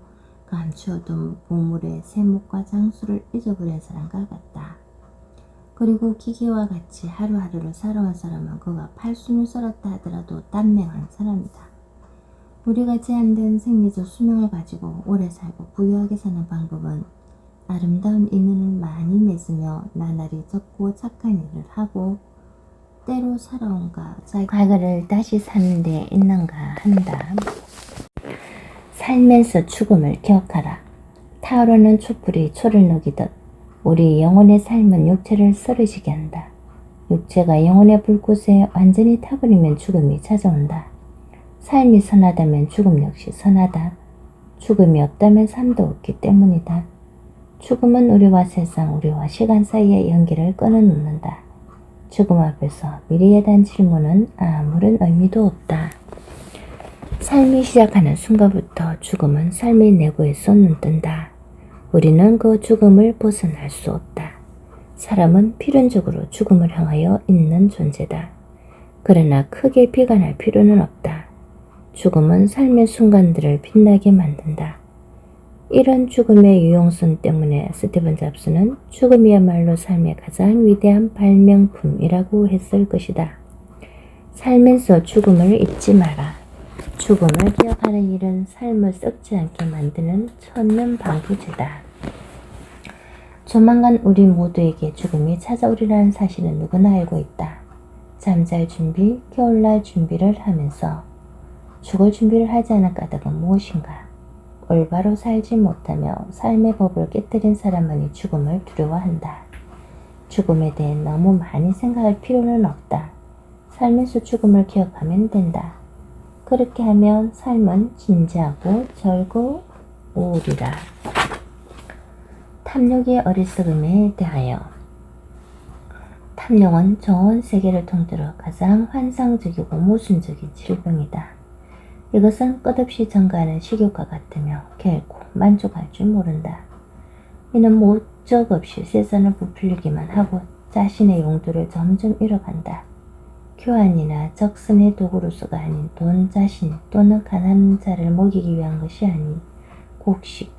감추어둔 보물의 세목과 장수를 잊어버린 사람과 같다. 그리고 기계와 같이 하루하루를 살아온 사람은 그가 팔순을 썰었다 하더라도 단명한 사람이다. 우리가 제한된 생리적 수명을 가지고 오래 살고 부유하게 사는 방법은 아름다운 인연을 많이 맺으며 나날이 적고 착한 일을 하고 때로 살아온가 자기 과거를 다시 사는 데 있는가 한다. 살면서 죽음을 기억하라. 타오르는 촛불이 초를 녹이듯 우리 영혼의 삶은 육체를 쓰러지게 한다. 육체가 영혼의 불꽃에 완전히 타버리면 죽음이 찾아온다. 삶이 선하다면 죽음 역시 선하다. 죽음이 없다면 삶도 없기 때문이다. 죽음은 우리와 세상, 우리와 시간 사이의 연기를 끊어놓는다. 죽음 앞에서 미래에 대한 질문은 아무런 의미도 없다. 삶이 시작하는 순간부터 죽음은 삶의 내부에서 눈뜬다. 우리는 그 죽음을 벗어날 수 없다. 사람은 필연적으로 죽음을 향하여 있는 존재다. 그러나 크게 비관할 필요는 없다. 죽음은 삶의 순간들을 빛나게 만든다. 이런 죽음의 유용성 때문에 스티븐 잡스는 죽음이야말로 삶의 가장 위대한 발명품이라고 했을 것이다. 살면서 죽음을 잊지 마라. 죽음을 기억하는 일은 삶을 썩지 않게 만드는 천년방부제다. 조만간 우리 모두에게 죽음이 찾아오리라는 사실은 누구나 알고 있다. 잠잘 준비, 겨울날 준비를 하면서 죽을 준비를 하지 않은 까닭은 무엇인가? 올바로 살지 못하며 삶의 법을 깨뜨린 사람만이 죽음을 두려워한다. 죽음에 대해 너무 많이 생각할 필요는 없다. 살면서 죽음을 기억하면 된다. 그렇게 하면 삶은 진지하고 즐거우리라. 탐욕의 어리석음에 대하여. 탐욕은 전 세계를 통틀어 가장 환상적이고 모순적인 질병이다. 이것은 끝없이 증가하는 식욕과 같으며 결코 만족할 줄 모른다. 이는 목적 없이 세상을 부풀리기만 하고 자신의 용도를 점점 잃어간다. 교환이나 적선의 도구로서가 아닌 돈 자신 또는 가난한 자를 먹이기 위한 것이 아닌 곡식,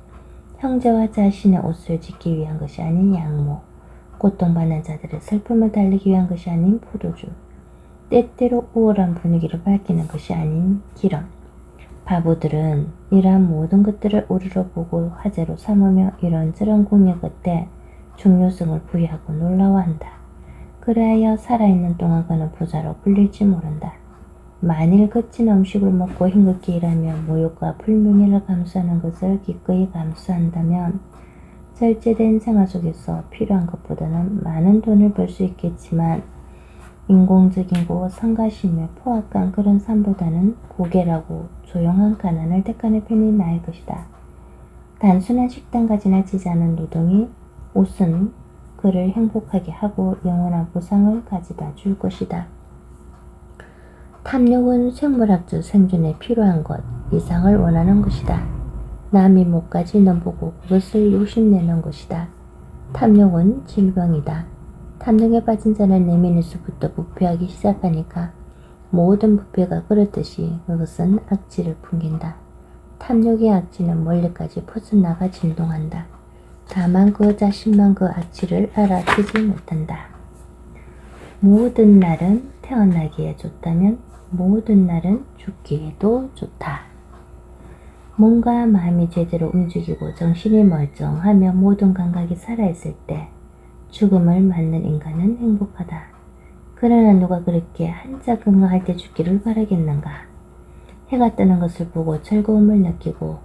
형제와 자신의 옷을 짓기 위한 것이 아닌 양모, 고통받는 자들의 슬픔을 달래기 위한 것이 아닌 포도주, 때때로 우월한 분위기를 밝히는 것이 아닌 기름, 바보들은 이러한 모든 것들을 우리로 보고 화제로 삼으며 이런저런 공연 끝에 중요성을 부여하고 놀라워한다. 그리하여 살아있는 동안 그는 부자로 불릴지 모른다. 만일 거친 음식을 먹고 힘겹게 일하며 모욕과 불명예를 감수하는 것을 기꺼이 감수한다면 절제된 생활 속에서 필요한 것보다는 많은 돈을 벌 수 있겠지만 인공적이고 성가시며 포악한 그런 삶보다는 고결하고 조용한 가난을 택하는 편이 나을 것이다. 단순한 식단과 지나치지 않은 노동이 옷은 그를 행복하게 하고 영원한 보상을 가져다 줄 것이다. 탐욕은 생물학적 생존에 필요한 것 이상을 원하는 것이다. 남이 못 가지는 보고 그것을 욕심내는 것이다. 탐욕은 질병이다. 탐욕에 빠진 자는 내면에서부터 부패하기 시작하니까 모든 부패가 그렇듯이 그것은 악취를 풍긴다. 탐욕의 악취는 멀리까지 퍼져나가 진동한다. 다만 그 자신만 그 악취를 알아채지 못한다. 모든 날은 태어나기에 좋다면 모든 날은 죽기에도 좋다. 몸과 마음이 제대로 움직이고 정신이 멀쩡하며 모든 감각이 살아있을 때 죽음을 맞는 인간은 행복하다. 그러나 누가 그렇게 한자 건강할 때 죽기를 바라겠는가? 해가 뜨는 것을 보고 즐거움을 느끼고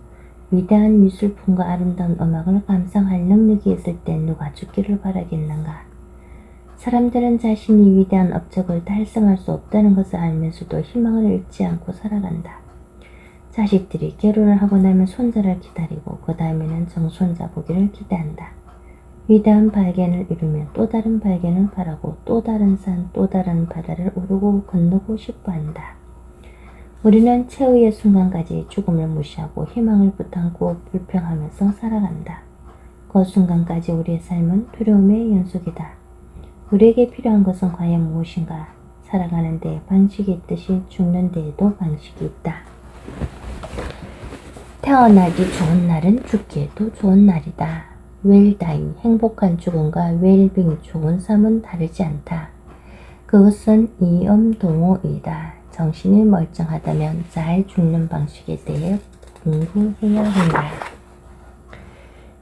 위대한 미술품과 아름다운 음악을 감상할 능력이 있을 때 누가 죽기를 바라겠는가? 사람들은 자신이 위대한 업적을 달성할 수 없다는 것을 알면서도 희망을 잃지 않고 살아간다. 자식들이 결혼을 하고 나면 손자를 기다리고 그 다음에는 정손자 보기를 기대한다. 위대한 발견을 이루면 또 다른 발견을 바라고 또 다른 산, 또 다른 바다를 오르고 건너고 싶어한다. 우리는 최후의 순간까지 죽음을 무시하고 희망을 붙안고 불평하면서 살아간다. 그 순간까지 우리의 삶은 두려움의 연속이다. 우리에게 필요한 것은 과연 무엇인가? 살아가는 데 방식이 있듯이 죽는 데에도 방식이 있다. 태어나기 좋은 날은 죽기에도 좋은 날이다. 웰다잉, 행복한 죽음과 웰빙, 좋은 삶은 다르지 않다. 그것은 이음동호이다. 정신이 멀쩡하다면 잘 죽는 방식에 대해 궁금해야 한다.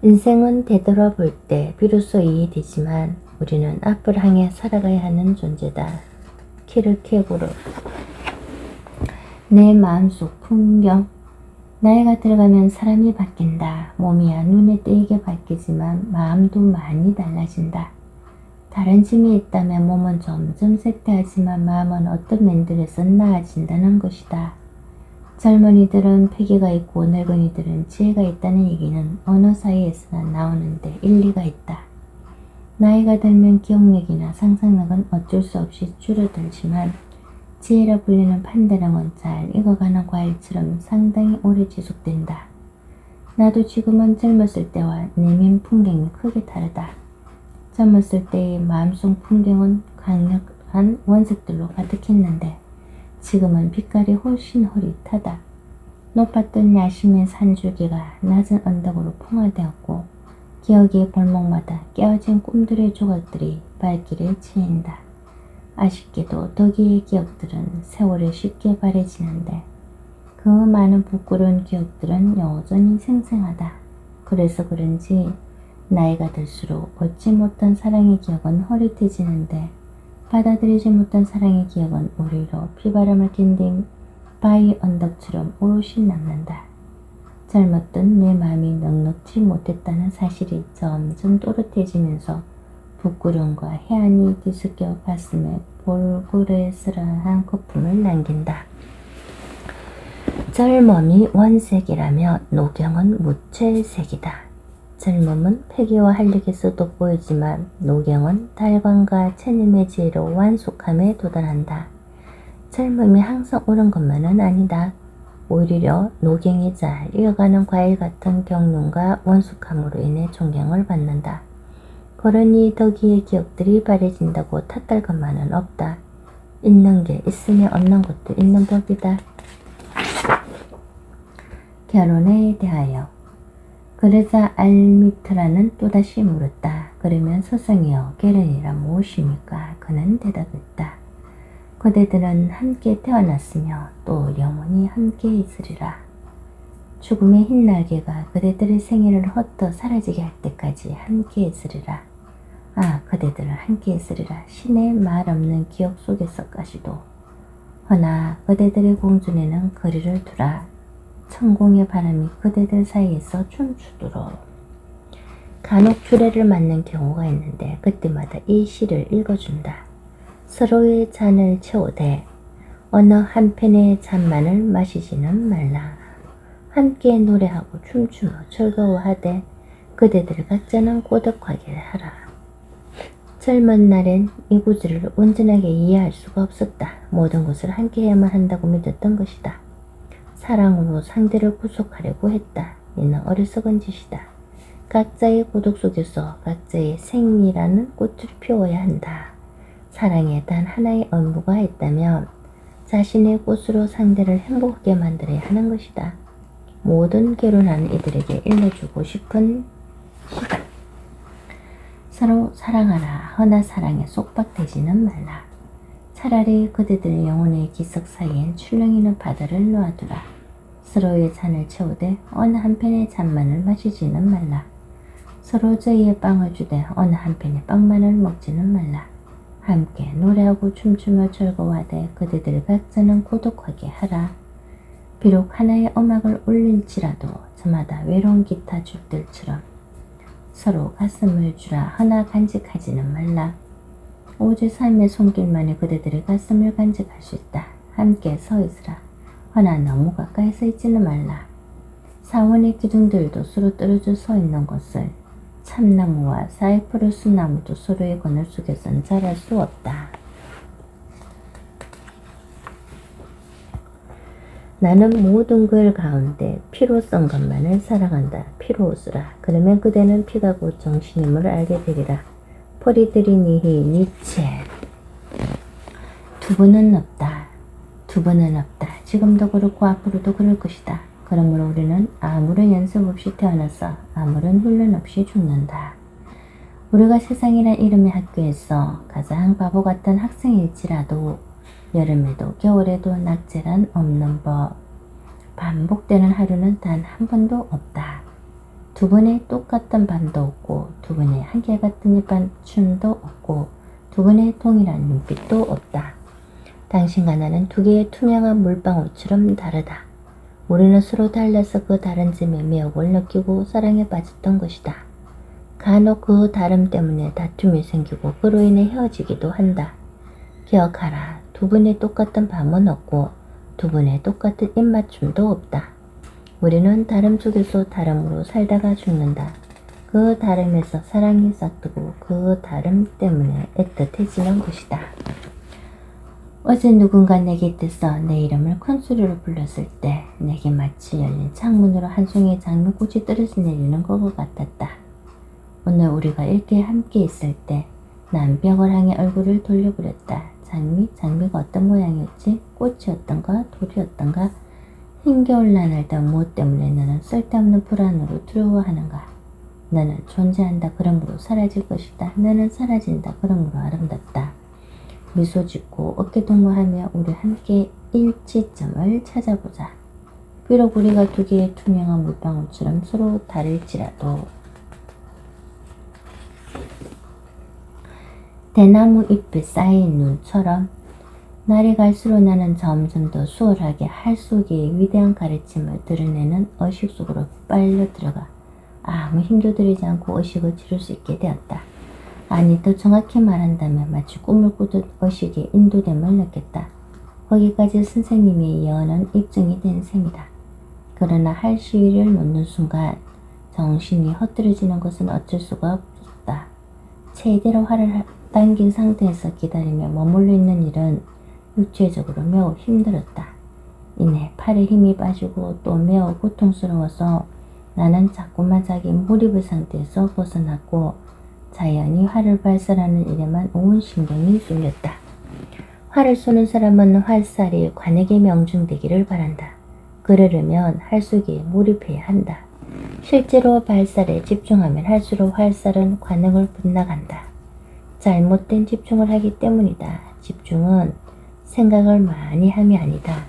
인생은 되돌아볼 때 비로소 이해되지만 우리는 앞을 향해 살아가야 하는 존재다. 키르케고르. 내 마음속 풍경. 나이가 들어가면 사람이 바뀐다. 몸이야 눈에 띄게 바뀌지만 마음도 많이 달라진다. 다른 짐이 있다면 몸은 점점 쇠퇴하지만 마음은 어떤 면들에서 나아진다는 것이다. 젊은이들은 패기가 있고 늙은이들은 지혜가 있다는 얘기는 언어 사이에서나 나오는데 일리가 있다. 나이가 들면 기억력이나 상상력은 어쩔 수 없이 줄어들지만 지혜라 불리는 판단력은 잘 익어가는 과일처럼 상당히 오래 지속된다. 나도 지금은 젊었을 때와 내면 풍경이 크게 다르다. 젊었을 때의 마음속 풍경은 강력한 원색들로 가득했는데 지금은 빛깔이 훨씬 흐릿하다. 높았던 야심의 산줄기가 낮은 언덕으로 풍화되었고 기억의 골목마다 깨어진 꿈들의 조각들이 발길에 치인다. 아쉽게도 덕이의 기억들은 세월에 쉽게 바래지는데 그 많은 부끄러운 기억들은 여전히 생생하다. 그래서 그런지 나이가 들수록 얻지 못한 사랑의 기억은 흐릿해지는데 받아들이지 못한 사랑의 기억은 우리로 피바람을 견딘 바위 언덕처럼 오롯이 남는다. 젊었던 내 마음이 넉넉지 못했다는 사실이 점점 또렷해지면서 부끄러움과 해안이 뒤섞여 가슴에 볼그레스러한 거품을 남긴다. 젊음이 원색이라며 노경은 무채색이다. 젊음은 패기와 활력에서 돋보이지만 노경은 달관과 체념의 지혜로 완숙함에 도달한다. 젊음이 항상 옳은 것만은 아니다. 오히려 노경이 잘 익어가는 과일 같은 경륜과 원숙함으로 인해 존경을 받는다. 그러니 덕이의 기억들이 바래진다고 탓할 것만은 없다. 있는 게 있으면 없는 것도 있는 법이다. 결혼에 대하여. 그러자 알미트라는 또다시 물었다. 그러면 스승이여, 결혼이란 무엇입니까? 그는 대답했다. 그대들은 함께 태어났으며 또 영원히 함께 있으리라. 죽음의 흰 날개가 그대들의 생애를 헛되어 사라지게 할 때까지 함께 있으리라. 아, 그대들은 함께 있으리라. 신의 말 없는 기억 속에서까지도. 허나 그대들의 공준에는 거리를 두라. 천공의 바람이 그대들 사이에서 춤추도록. 간혹 주례를 맞는 경우가 있는데 그때마다 이 시를 읽어준다. 서로의 잔을 채우되 어느 한편의 잔만을 마시지는 말라. 함께 노래하고 춤추며 즐거워하되 그대들 각자는 고독하게 하라. 젊은 날엔 이 구절을 온전하게 이해할 수가 없었다. 모든 것을 함께 해야만 한다고 믿었던 것이다. 사랑으로 상대를 구속하려고 했다. 이는 어리석은 짓이다. 각자의 고독 속에서 각자의 생이라는 꽃을 피워야 한다. 사랑에 단 하나의 업무가 있다면 자신의 꽃으로 상대를 행복하게 만들어야 하는 것이다. 모든 결혼하는 이들에게 일러주고 싶은 시간. 서로 사랑하라. 허나 사랑에 속박되지는 말라. 차라리 그대들의 영혼의 기석 사이엔 출렁이는 바다를 놓아두라. 서로의 잔을 채우되 어느 한편의 잔만을 마시지는 말라. 서로 저희의 빵을 주되 어느 한편의 빵만을 먹지는 말라. 함께 노래하고 춤추며 즐거워하되 그대들 각자는 고독하게 하라. 비록 하나의 음악을 울릴지라도 저마다 외로운 기타 줄들처럼 서로 가슴을 주라. 허나 간직하지는 말라. 오직 삶의 손길만이 그대들의 가슴을 간직할 수 있다. 함께 서 있으라. 허나 너무 가까이 서 있지는 말라. 사원의 기둥들도 서로 떨어져 서 있는 것을 참나무와 사이프러스 나무도 서로의 그늘 속에서는 자랄 수 없다. 나는 모든 글 가운데 피로 쓴 것만을 사랑한다. 피로 웃으라. 그러면 그대는 피가 곧 정신임을 알게 되리라. 프리드리히히 니체. 두번은 없다. 두번은 없다. 지금도 그렇고 앞으로도 그럴 것이다. 그러므로 우리는 아무런 연습 없이 태어나서 아무런 훈련 없이 죽는다. 우리가 세상이란 이름의 학교에서 가장 바보 같은 학생일지라도 여름에도 겨울에도 낙제란 없는 법. 반복되는 하루는 단 한 번도 없다. 두 번의 똑같은 밤도 없고 두 번의 한결같은 춤도 없고 두 번의 동일한 눈빛도 없다. 당신과 나는 두 개의 투명한 물방울처럼 다르다. 우리는 서로 달라서 그 다른 점에 매혹을 느끼고 사랑에 빠졌던 것이다. 간혹 그 다름 때문에 다툼이 생기고 그로 인해 헤어지기도 한다. 기억하라. 두 번의 똑같은 밤은 없고 두 번의 똑같은 입맞춤도 없다. 우리는 다름 속에서 다름으로 살다가 죽는다. 그 다름에서 사랑이 싹트고 그 다름 때문에 애틋해지는 것이다. 어제 누군가 내 곁에서 내 이름을 큰 소리로 불렀을 때 내게 마치 열린 창문으로 한 송이의 장미꽃이 떨어져 내리는 것 같았다. 오늘 우리가 이렇게 함께 있을 때 난 벽을 향해 얼굴을 돌려버렸다. 장미가 어떤 모양이었지? 꽃이었던가? 돌이었던가? 힘겨울 나날던 무엇 때문에 너는 쓸데없는 불안으로 두려워하는가? 너는 존재한다. 그러므로 사라질 것이다. 너는 사라진다. 그러므로 아름답다. 미소 짓고 어깨 동무하며 우리 함께 일치점을 찾아보자. 비록 우리가 두 개의 투명한 물방울처럼 서로 다를지라도 대나무 잎에 쌓인 눈처럼 날이 갈수록 나는 점점 더 수월하게 할 속의 위대한 가르침을 드러내는 의식 속으로 빨려 들어가 아무 힘도 들이지 않고 의식을 치를 수 있게 되었다. 아니, 더 정확히 말한다면 마치 꿈을 꾸듯 의식에 인도됨을 느꼈다. 거기까지 선생님의 예언은 입증이 된 셈이다. 그러나 할 시위를 놓는 순간 정신이 헛들어지는 것은 어쩔 수가 없었다. 최대로 활을 당긴 상태에서 기다리며 머물러 있는 일은 육체적으로 매우 힘들었다. 이내 팔에 힘이 빠지고 또 매우 고통스러워서 나는 자꾸만 자기 몰입의 상태에서 벗어났고 자연히 활을 발사하는 일에만 온 신경이 쏠렸다. 활을 쏘는 사람은 활살이 관에게 명중되기를 바란다. 그러려면 활 속에 몰입해야 한다. 실제로 발살에 집중하면 할수록 활살은 관역을 빗나간다. 잘못된 집중을 하기 때문이다. 집중은 생각을 많이 함이 아니다.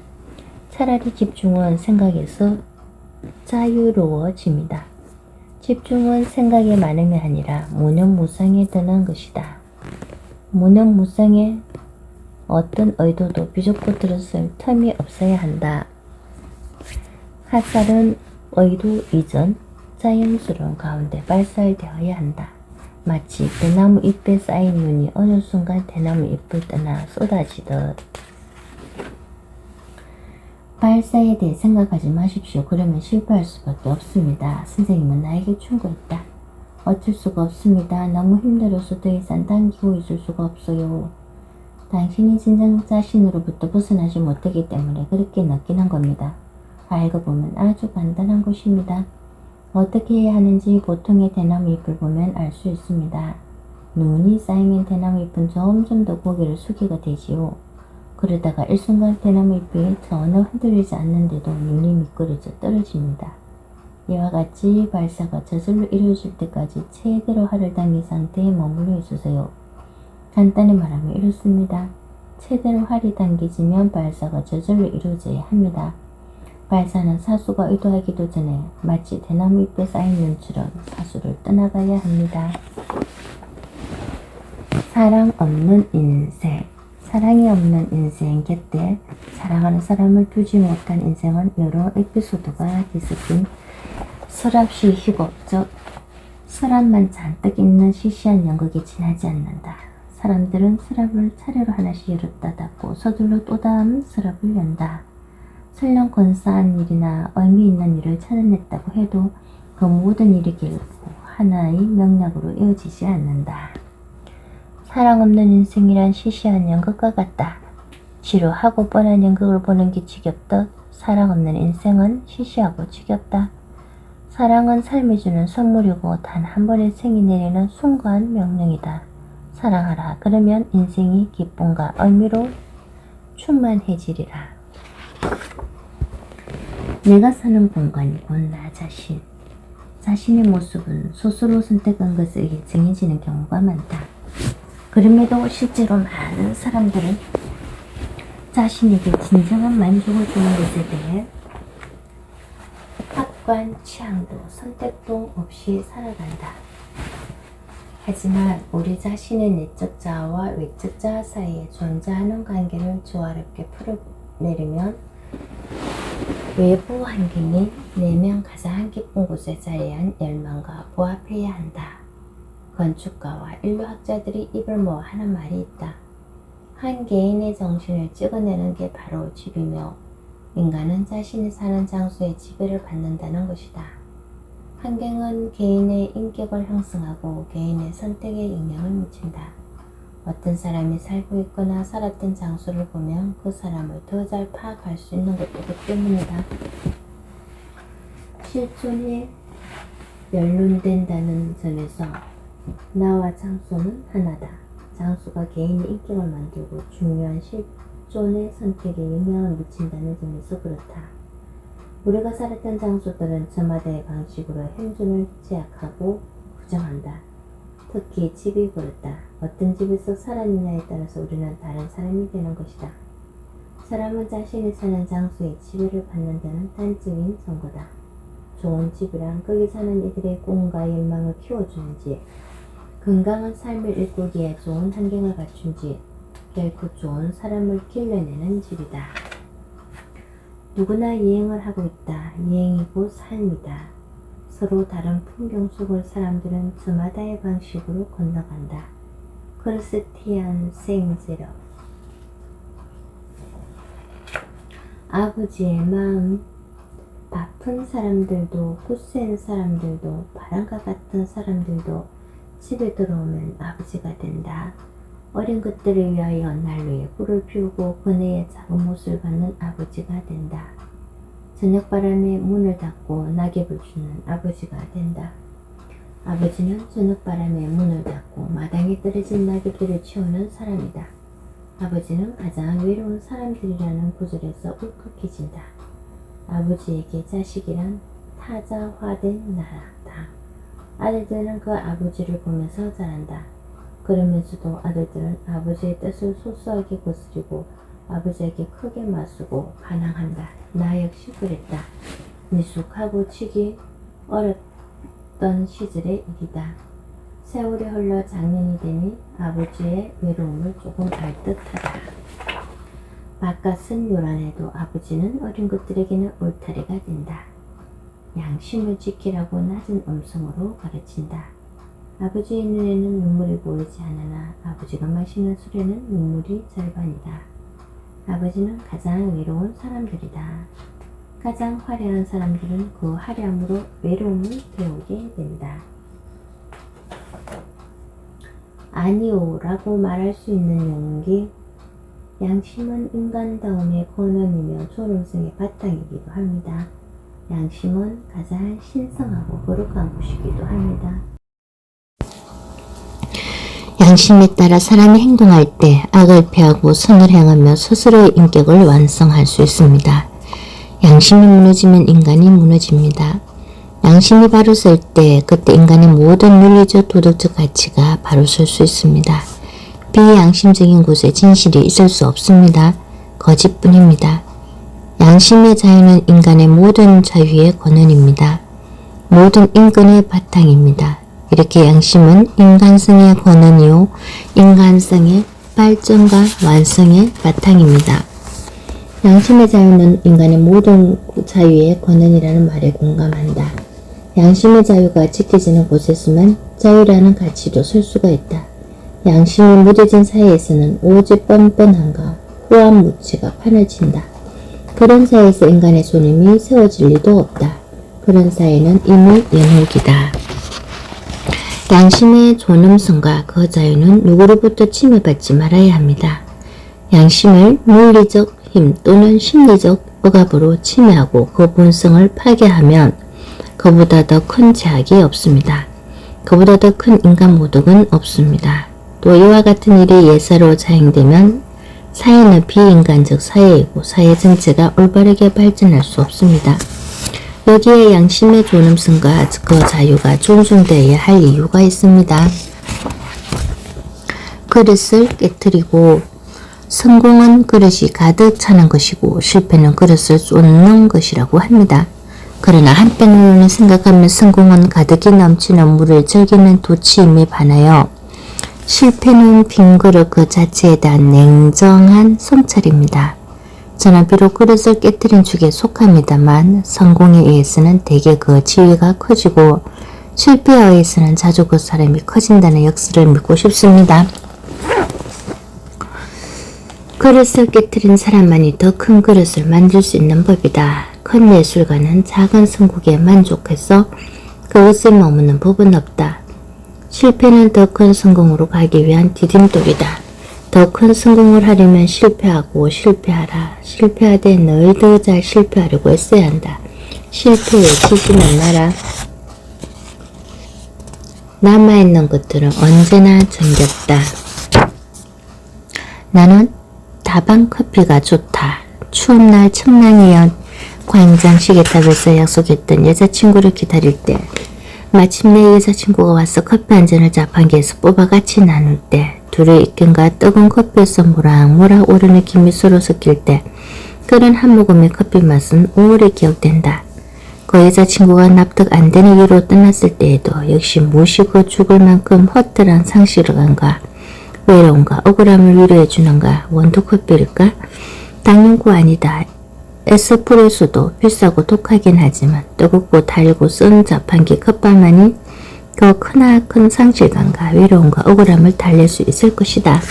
차라리 집중은 생각에서 자유로워집니다. 집중은 생각의 많음이 아니라 무념무상에 드는 것이다. 무념무상에 어떤 의도도 비좁고 들었을 틈이 없어야 한다. 핫살은 의도 이전 자연스러운 가운데 발살되어야 한다. 마치 대나무 잎에 쌓인 눈이 어느 순간 대나무 잎을 떠나 쏟아지듯. 발사에 대해 생각하지 마십시오. 그러면 실패할 수밖에 없습니다. 선생님은 나에게 충고했다. 어쩔 수가 없습니다. 너무 힘들어서 더 이상 당기고 있을 수가 없어요. 당신이 진정 자신으로부터 벗어나지 못하기 때문에 그렇게 느끼는 겁니다. 알고 보면 아주 간단한 것입니다. 어떻게 해야 하는지 보통의 대나무 잎을 보면 알 수 있습니다. 눈이 쌓이면 대나무 잎은 점점 더 고개를 숙이게 되지요. 그러다가 일순간 대나무 잎이 전혀 흔들리지 않는데도 눈이 미끄러져 떨어집니다. 이와 같이 발사가 저절로 이루어질 때까지 최대로 활을 당긴 상태에 머물러 있으세요. 간단히 말하면 이렇습니다. 최대로 활이 당겨지면 발사가 저절로 이루어져야 합니다. 발사는 사수가 의도하기도 전에 마치 대나무 잎에 쌓인 눈처럼 사수를 떠나가야 합니다. 사랑 없는 인생. 사랑이 없는 인생 곁에 사랑하는 사람을 두지 못한 인생은 여러 에피소드가 뒤섞인 서랍시 희곡, 즉 서랍만 잔뜩 있는 시시한 연극에 지나지 않는다. 사람들은 서랍을 차례로 하나씩 열었다 닫고 서둘러 또 다음 서랍을 연다. 설령 근사한 일이나 의미 있는 일을 찾아냈다고 해도 그 모든 일이 결국 하나의 맥락으로 이어지지 않는다. 사랑 없는 인생이란 시시한 연극과 같다. 지루하고 뻔한 연극을 보는 게 지겹듯 사랑 없는 인생은 시시하고 지겹다. 사랑은 삶이 주는 선물이고 단 한 번의 생이 내리는 순간 명령이다. 사랑하라. 그러면 인생이 기쁨과 의미로 충만해지리라. 내가 사는 공간이 곧 나 자신. 자신의 모습은 스스로 선택한 것에 의해 정해지는 경우가 많다. 그럼에도 실제로 많은 사람들은 자신에게 진정한 만족을 주는 것에 대해 합관, 취향도 선택도 없이 살아간다. 하지만 우리 자신의 내적 자아와 외적 자아 사이에 존재하는 관계를 조화롭게 풀어내려면 외부 환경이 내면 가장 깊은 곳에 자리한 열망과 부합해야 한다. 건축가와 인류학자들이 입을 모아 하는 말이 있다. 한 개인의 정신을 찍어내는 게 바로 집이며 인간은 자신이 사는 장소에 지배를 받는다는 것이다. 환경은 개인의 인격을 형성하고 개인의 선택에 영향을 미친다. 어떤 사람이 살고 있거나 살았던 장소를 보면 그 사람을 더 잘 파악할 수 있는 것도 그 때문이다. 실존에 연륜된다는 점에서 나와 장소는 하나다. 장소가 개인의 인격을 만들고 중요한 실존의 선택에 영향을 미친다는 점에서 그렇다. 우리가 살았던 장소들은 저마다의 방식으로 행존을 제약하고 규정한다. 특히 집이 그렇다. 어떤 집에서 살았느냐에 따라서 우리는 다른 사람이 되는 것이다. 사람은 자신이 사는 장소에 지배를 받는다는 단적인 증거다. 좋은 집이란 거기 사는 이들의 꿈과 열망을 키워주는 집, 건강한 삶을 일구기에 좋은 환경을 갖춘 집, 결코 좋은 사람을 길러내는 집이다. 누구나 여행을 하고 있다. 여행이 곧 삶이다. 서로 다른 풍경 속을 사람들은 저마다의 방식으로 건너간다. 크리스티안 생제러. 아버지의 마음. 바쁜 사람들도 굳센 사람들도 바람과 같은 사람들도 집에 들어오면 아버지가 된다. 어린 것들을 위하여 난로에 불을 피우고 그네에 작은 못을 받는 아버지가 된다. 저녁바람에 문을 닫고 낙엽을 주는 아버지가 된다. 아버지는 저녁바람에 문을 닫고 마당에 떨어진 낙엽들을 치우는 사람이다. 아버지는 가장 외로운 사람들이라는 구절에서 울컥해진다. 아버지에게 자식이란 타자화된 나라다. 아들들은 그 아버지를 보면서 자란다. 그러면서도 아들들은 아버지의 뜻을 소소하게 거스리고 아버지에게 크게 맞서고 반항한다. 나 역시 그랬다. 미숙하고 치기 어렵던 시절의 일이다. 세월이 흘러 작년이 되니 아버지의 외로움을 조금 알 듯하다. 바깥은 요란해도 아버지는 어린 것들에게는 울타리가 된다. 양심을 지키라고 낮은 음성으로 가르친다. 아버지의 눈에는 눈물이 보이지 않으나 아버지가 마시는 술에는 눈물이 절반이다. 아버지는 가장 외로운 사람들이다. 가장 화려한 사람들은 그 화려함으로 외로움을 배우게 된다. 아니오 라고 말할 수 있는 용기. 양심은 인간다움의 권원이며 존엄성의 바탕이기도 합니다. 양심은 가장 신성하고 거룩한 것이기도 합니다. 양심에 따라 사람이 행동할 때 악을 피하고 선을 행하며 스스로의 인격을 완성할 수 있습니다. 양심이 무너지면 인간이 무너집니다. 양심이 바로 설 때 그때 인간의 모든 윤리적 도덕적 가치가 바로 설 수 있습니다. 비양심적인 곳에 진실이 있을 수 없습니다. 거짓뿐입니다. 양심의 자유는 인간의 모든 자유의 권한입니다. 모든 인권의 바탕입니다. 이렇게 양심은 인간성의 권한이요 인간성의 발전과 완성의 바탕입니다. 양심의 자유는 인간의 모든 자유의 권한이라는 말에 공감한다. 양심의 자유가 지켜지는 곳에서만 자유라는 가치도 설 수가 있다. 양심이 무뎌진 사회에서는 오직 뻔뻔함과 후한무치가 판을 친다. 그런 사회에서 인간의 존엄이 세워질 리도 없다. 그런 사회는 이미 연옥이다. 양심의 존엄성과 그 자유는 누구로부터 침해받지 말아야 합니다. 양심을 물리적 힘 또는 심리적 억압으로 침해하고 그 본성을 파괴하면 그보다 더 큰 제약이 없습니다. 그보다 더 큰 인간 모독은 없습니다. 또 이와 같은 일이 예사로 자행되면 사회는 비인간적 사회이고 사회 전체가 올바르게 발전할 수 없습니다. 여기에 양심의 존엄성과 그 자유가 존중되어야 할 이유가 있습니다. 그릇을 깨뜨리고 성공은 그릇이 가득 차는 것이고 실패는 그릇을 쏟는 것이라고 합니다. 그러나 한편으로는 생각하면 성공은 가득히 넘치는 물을 즐기는 도치임에 반하여 실패는 빈 그릇 그 자체에 대한 냉정한 성찰입니다. 저는 비록 그릇을 깨뜨린 축에 속합니다만 성공에 의해서는 대개 그 지위가 커지고 실패에 의해서는 자주 그 사람이 커진다는 역설을 믿고 싶습니다. 그릇을 깨뜨린 사람만이 더 큰 그릇을 만들 수 있는 법이다. 큰 예술가는 작은 성공에 만족해서 그것을 머무는 법은 없다. 실패는 더 큰 성공으로 가기 위한 디딤돌이다. 더 큰 성공을 하려면 실패하고 실패하라. 실패하되 늘 더 잘 실패하려고 애써야 한다. 실패에 지지는 마라. 남아있는 것들은 언제나 정겹다. 나는 다방 커피가 좋다. 추운 날 청량이었 광장 시계탑에서 약속했던 여자친구를 기다릴 때 마침내 여자친구가 와서 커피 한 잔을 자판기에서 뽑아 같이 나눌 때 둘의 입김과 뜨거운 커피에서 모락모락 오르는 김이 서로 섞일 때 그런 한 모금의 커피 맛은 오래 기억된다. 그 여자친구가 납득 안 되는 이유로 떠났을 때에도 역시 모시고 죽을 만큼 허탈한 상실감과 외로움과 억울함을 위로해주는가 원두커피일까? 당연코 아니다. 에스프레소도 비싸고 독하긴 하지만 뜨겁고 달고 쓴 자판기 컵밥만이 그 크나큰 상실감과 외로움과 억울함을 달랠 수 있을 것이다.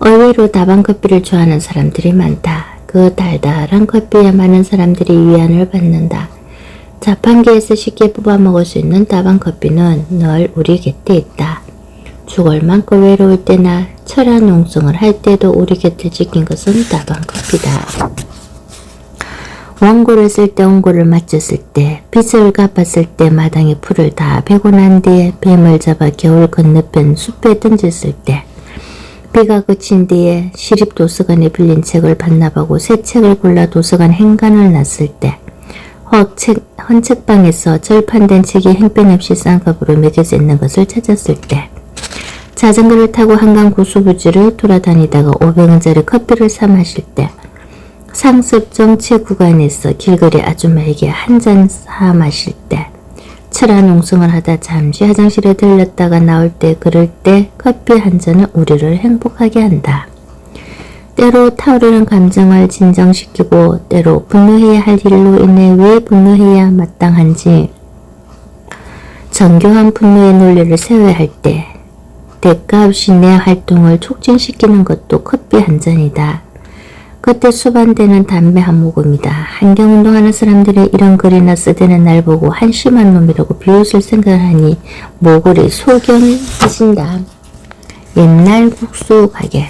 의외로 다방커피를 좋아하는 사람들이 많다. 그 달달한 커피에 많은 사람들이 위안을 받는다. 자판기에서 쉽게 뽑아 먹을 수 있는 다방커피는 늘 우리 곁에 있다. 죽을 많고 외로울 때나 철한 용성을 할 때도 우리 곁을 지킨 것은 다방커피다. 원고를 쓸 때 원고를 마쳤을 때 빚을 갚았을 때 마당에 풀을 다 베고 난 뒤에 뱀을 잡아 겨울 건너편 숲에 던졌을 때 비가 그친 뒤에 시립도서관에 빌린 책을 반납하고 새 책을 골라 도서관 행간을 놨을 때 헌책방에서 절판된 책이 형편없이 쌍꺼풀로 매겨져 있는 것을 찾았을 때 자전거를 타고 한강 구수부지를 돌아다니다가 500원짜리 커피를 사 마실 때 상습 정체 구간에서 길거리 아줌마에게 한 잔 사 마실 때, 철학 농성을 하다 잠시 화장실에 들렀다가 나올 때, 그럴 때 커피 한 잔은 우리를 행복하게 한다. 때로 타오르는 감정을 진정시키고 때로 분노해야 할 일로 인해 왜 분노해야 마땅한지 정교한 분노의 논리를 세워야 할 때 대가 없이 내 활동을 촉진시키는 것도 커피 한 잔이다. 그때 수반되는 담배 한 모금이다. 환경운동하는 사람들이 이런 글이나 쓰대는 날 보고 한심한 놈이라고 비웃을 생각을 하니 모골이 소견해진다. 옛날 국수 가게.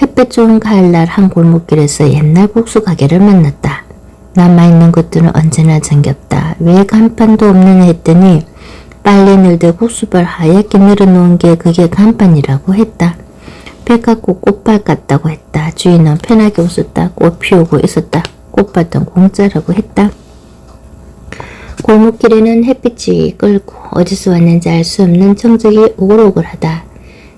햇볕 좋은 가을날 한 골목길에서 옛날 국수 가게를 만났다. 남아있는 것들은 언제나 정겹다. 왜 간판도 없느냐 했더니 빨래 늘들 국수발 하얗게 늘어놓은 게 그게 간판이라고 했다. 백합꽃 꽃밭 같다고 했다. 주인은 편하게 웃었다. 꽃 피우고 있었다. 꽃밭은 공짜라고 했다. 골목길에는 햇빛이 끓고 어디서 왔는지 알 수 없는 정적이 오글오글하다.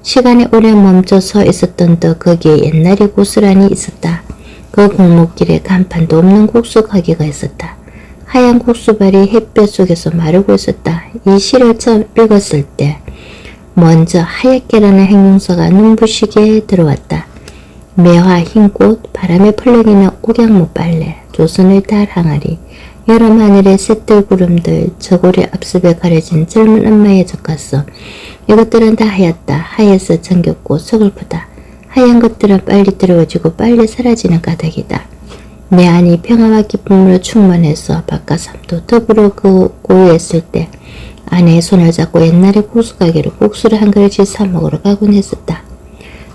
시간이 오래 멈춰 서 있었던 듯 거기에 옛날에 고스란히 있었다. 그 골목길에 간판도 없는 국수 가게가 있었다. 하얀 국수발이 햇볕 속에서 마르고 있었다. 이 시를 처음 읽었을 때 먼저 하얗게라는 행용사가 눈부시게 들어왔다. 매화, 흰꽃, 바람에 펄럭이는 옥양목 빨래, 조선의 달 항아리, 여름 하늘의 새들 구름들, 저고리 앞습에 가려진 젊은 엄마의 젖갔어. 이것들은 다 하얗다. 하얘서 정겹고 서글프다. 하얀 것들은 빨리 뜨거워지고 빨리 사라지는 까닭이다. 내 안이 평화와 기쁨으로 충만해서 바깥삼도 더불어 고요했을 때 아내의 손을 잡고 옛날의 국수가게로 국수를 한 그릇씩 사 먹으러 가곤 했었다.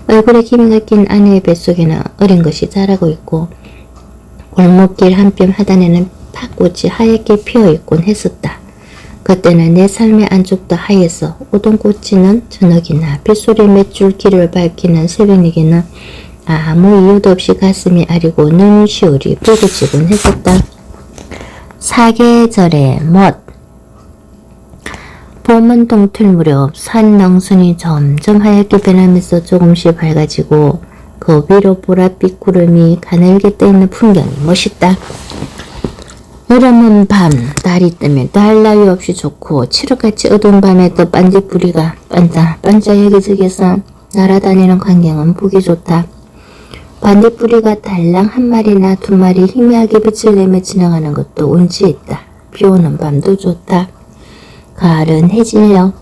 얼굴에 기미가 낀 아내의 뱃속에는 어린 것이 자라고 있고 골목길 한뼘 하단에는 팥꽃이 하얗게 피어있곤 했었다. 그때는 내 삶의 안쪽도 하얘서 우동꽃이는 저녁이나 빗소리 맺줄 길을 밝히는 새벽녘에는 아무 이유도 없이 가슴이 아리고 눈시울이 붉어지곤 했었다. 사계절의 멋. 봄은 동틀 무렵 산 능선이 점점 하얗게 변하면서 조금씩 밝아지고 그 위로 보랏빛 구름이 가늘게 떠있는 풍경이 멋있다. 여름은 밤, 달이 뜨면 또 할 나위 없이 좋고 칠흑같이 어두운 밤에 또 반딧불이가 반짝 여기저기서 날아다니는 광경은 보기 좋다. 반딧불이가 달랑 한 마리나 두 마리 희미하게 빛을 내며 지나가는 것도 운치 있다. 비오는 밤도 좋다. 가을은 해질녘.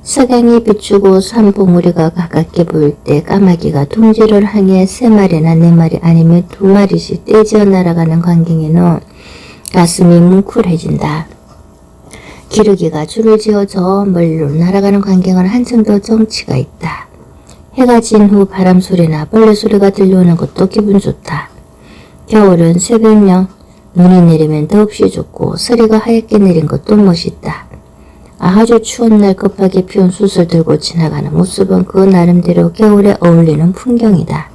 석양이 비추고 산봉우리가 가깝게 보일 때 까마귀가 둥지를 향해 세 마리나 네 마리 아니면 두 마리씩 떼지어 날아가는 광경에는 가슴이 뭉클해진다. 기러기가 줄을 지어 저 멀리로 날아가는 광경은 한층 더 정치가 있다. 해가 진 후 바람 소리나 벌레 소리가 들려오는 것도 기분 좋다. 겨울은 새벽녘, 눈이 내리면 더없이 좋고 서리가 하얗게 내린 것도 멋있다. 아주 추운 날 급하게 피운 숯을 들고 지나가는 모습은 그 나름대로 겨울에 어울리는 풍경이다.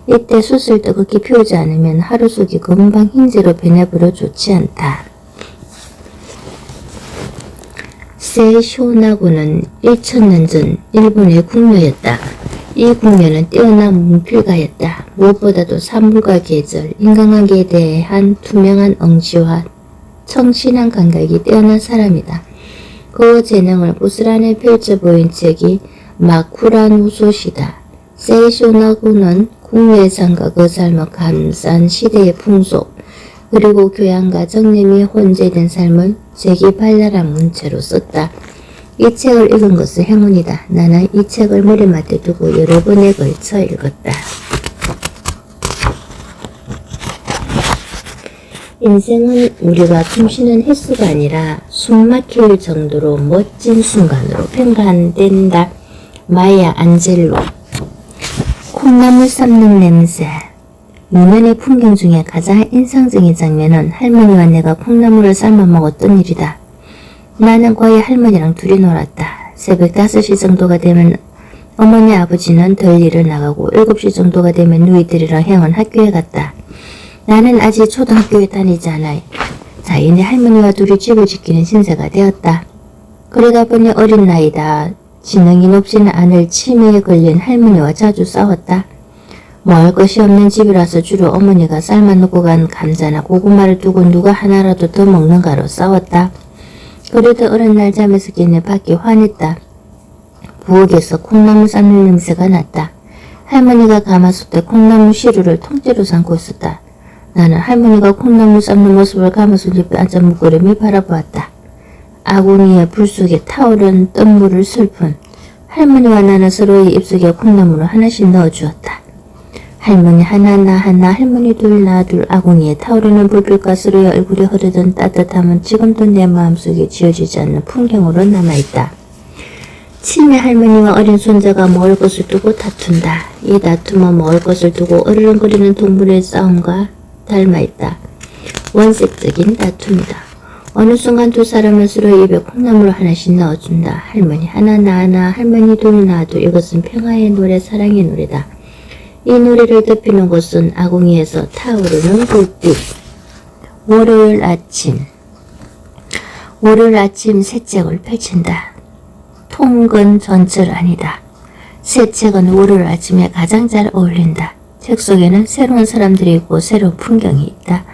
이때 숯을 뜨겁게 피우지 않으면 하루속이 금방 흰재로 변해버려 좋지 않다. 세이쇼나고는 1000년 전 일본의 궁녀였다. 이 궁녀는 뛰어난 문필가였다. 무엇보다도 사물과 계절, 인간관계에 대한 투명한 응시와 청신한 감각이 뛰어난 사람이다. 그 재능을 고스란히 펼쳐 보인 책이 마쿠라누소시다. 세이쇼나고는 궁녀의 삶과 그 삶을 감싼 시대의 풍속, 그리고 교양과 정념이 혼재된 삶을 재기발랄한 문체로 썼다. 이 책을 읽은 것은 행운이다. 나는 이 책을 머리맡에 두고 여러 번에 걸쳐 읽었다. 인생은 우리가 숨쉬는 횟수가 아니라 숨막힐 정도로 멋진 순간으로 평가된다. 마야 안젤로. 콩나물 삶는 냄새. 유년의 풍경 중에 가장 인상적인 장면은 할머니와 내가 콩나물을 삶아 먹었던 일이다. 나는 거의 할머니랑 둘이 놀았다. 새벽 5시 정도가 되면 어머니 아버지는 덜 일을 나가고 7시 정도가 되면 누이들이랑 형은 학교에 갔다. 나는 아직 초등학교에 다니지 않아 자인의 할머니와 둘이 집을 지키는 신세가 되었다. 그러다 보니 어린 나이다. 지능이 높지는 않을 치매에 걸린 할머니와 자주 싸웠다. 먹을 것이 없는 집이라서 주로 어머니가 삶아놓고 간 감자나 고구마를 두고 누가 하나라도 더 먹는가로 싸웠다. 그래도 어느 날 잠에서 깨니 밖이 환했다. 부엌에서 콩나물 삶는 냄새가 났다. 할머니가 가마솥에 콩나물 시루를 통째로 삶고 있었다. 나는 할머니가 콩나물 삶는 모습을 가마솥 옆에 앉아 묵그름이 바라보았다. 아궁이의 불 속에 타오른 뜬물을 슬픈 할머니와 나는 서로의 입속에 콩나물을 하나씩 넣어주었다. 할머니 하나 나 하나 할머니 둘 나 둘 아궁이에 타오르는 불빛과 서로의 얼굴에 흐르던 따뜻함은 지금도 내 마음속에 지워지지 않는 풍경으로 남아있다. 치매 할머니와 어린 손자가 먹을 것을 두고 다툰다. 이 다툼은 먹을 것을 두고 어르렁거리는 동물의 싸움과 닮아있다. 원색적인 다툼이다. 어느 순간 두 사람은 서로의 입에 콩나물을 하나씩 넣어준다. 할머니 하나 나 하나 할머니 둘 나 둘 이것은 평화의 노래 사랑의 노래다. 이 노래를 덮이는 곳은 아궁이에서 타오르는 불빛. 월요일 아침 새 책을 펼친다. 통근 전철 아니다. 새 책은 월요일 아침에 가장 잘 어울린다. 책 속에는 새로운 사람들이 있고 새로운 풍경이 있다.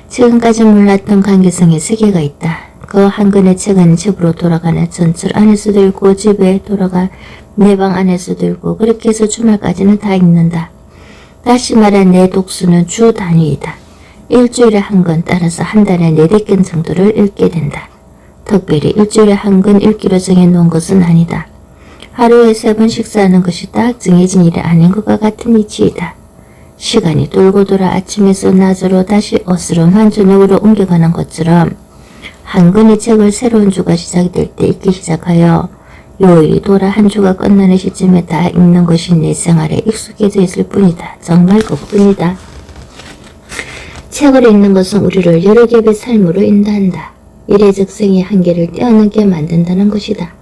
지금까지 몰랐던 관계성의 세계가 있다. 그 한 권의 책은 집으로 돌아가는 전철 안에서도 읽고 집에 돌아가 내 방 안에서도 읽고 그렇게 해서 주말까지는 다 읽는다. 다시 말해 내 독수는 주 단위이다. 일주일에 한 권 따라서 한 달에 4-5권 정도를 읽게 된다. 특별히 일주일에 한 권 읽기로 정해놓은 것은 아니다. 하루에 3번 식사하는 것이 딱 정해진 일이 아닌 것과 같은 이치이다. 시간이 돌고 돌아 아침에서 낮으로 다시 어스름한 저녁으로 옮겨가는 것처럼 한 권의 책을 새로운 주가 시작될 때 읽기 시작하여 요일이 돌아 한 주가 끝나는 시점에 다 읽는 것이 내 생활에 익숙해져 있을 뿐이다. 정말 그뿐이다. 책을 읽는 것은 우리를 여러 겹의 삶으로 인도한다. 이례적생의 한계를 뛰어넘게 만든다는 것이다.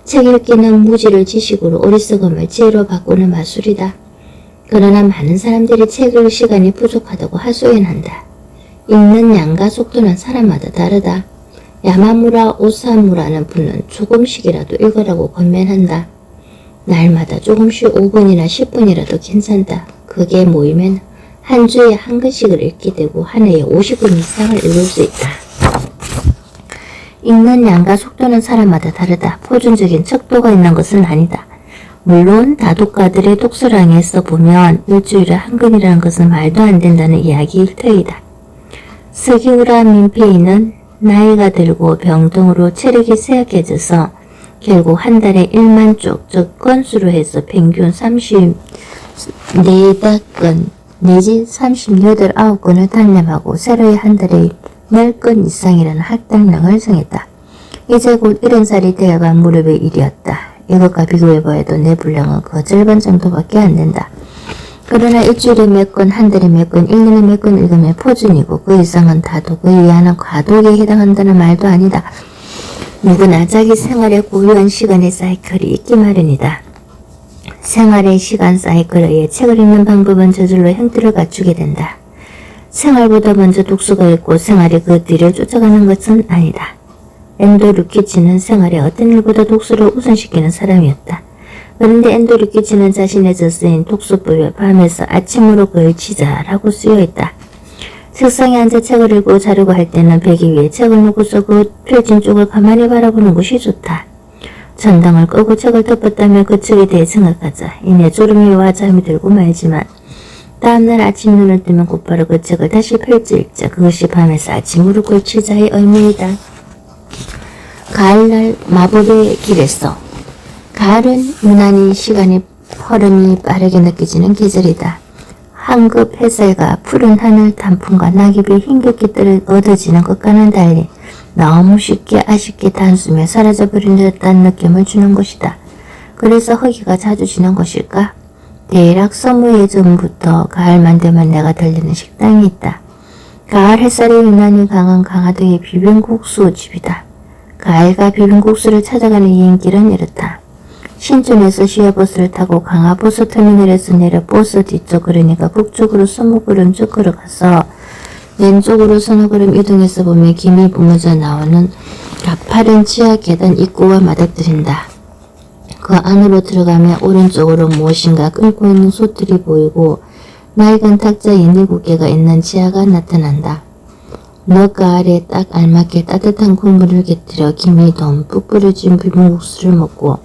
책 읽기는 무지를 지식으로 어리석음을 지혜로 바꾸는 마술이다. 그러나 많은 사람들이 책 읽을 시간이 부족하다고 하소연한다. 읽는 양과 속도는 사람마다 다르다. 야마무라 오사무라는 분은 조금씩이라도 읽으라고 권면한다. 날마다 조금씩 5분이나 10분이라도 괜찮다. 그게 모이면 한 주에 한 권씩을 읽게 되고 한 해에 50권 이상을 읽을 수 있다. 읽는 양과 속도는 사람마다 다르다. 표준적인 척도가 있는 것은 아니다. 물론 다독가들의 독서량에서 보면 일주일에 한 권이라는 것은 말도 안 된다는 이야기일 터이다. 서기우라 민페이는 나이가 들고 병등으로 체력이 쇠약해져서 결국 한 달에 1만 쪽, 즉 건수로 해서 평균 34권 내지 38, 9권을 단념하고 새로이 한 달에 10권 이상이라는 할당량을 정했다. 이제 곧 70살이 되어간 무렵의 일이었다. 이것과 비교해봐도 내 분량은 그 절반 정도밖에 안 된다. 그러나 일주일에 몇 권, 한 달에 몇 권, 1년에 몇 권 읽으면 포준이고 그 이상은 다독을 위하는 과독에 해당한다는 말도 아니다. 누구나 자기 생활의 고유한 시간의 사이클이 있기 마련이다. 생활의 시간 사이클에 의해 책을 읽는 방법은 저절로 형태를 갖추게 된다. 생활보다 먼저 독서가 있고 생활이 그 뒤를 쫓아가는 것은 아니다. 엔도 루키치는 생활에 어떤 일보다 독서를 우선시키는 사람이었다. 그런데 엔도 루키치는 자신의 저서인 독서법에 밤에서 아침으로 걸치자라고 쓰여있다. 책상에 앉아 책을 읽고 자려고 할 때는 베개 위에 책을 놓고서 그 펼친 쪽을 가만히 바라보는 것이 좋다. 전등을 끄고 책을 덮었다면 그 책에 대해 생각하자. 이내 졸음이 와 잠이 들고 말지만 다음날 아침 눈을 뜨면 곧바로 그 책을 다시 펼쳐 읽자. 그것이 밤에서 아침으로 걸치자의 의미이다. 가을날 마법의 길에서 가을은 유난히 시간이 흐름이 빠르게 느껴지는 계절이다. 황급 햇살과 푸른 하늘 단풍과 낙엽이 힘겹게 얻어지는 것과는 달리 너무 쉽게 아쉽게 단숨에 사라져버린 듯한 느낌을 주는 것이다. 그래서 허기가 자주 지는 것일까? 대략 서무 예전부터 가을만 되면 내가 들리는 식당이 있다. 가을 햇살이 유난히 강한 강화도의 비빔국수 집이다. 가을과 비빔국수를 찾아가는 여행길은 이렇다. 신촌에서 시외버스를 타고 강화버스 터미널에서 내려 버스 뒤쪽 그러니까 북쪽으로 서무 걸음 쭉 걸어가서 왼쪽으로 서너 걸음 이동해서 보면 김이 뿜어져 나오는 가파른 지하 계단 입구와 마닥들인다. 그 그 안으로 들어가면 오른쪽으로 무엇인가 끌고 있는 소들이 보이고 낡은 탁자 7개가 있는 지하가 나타난다. 너가 아래 딱 알맞게 따뜻한 국물을 곁들여 김이 듬뿍 뿌려진 비빔국수를 먹고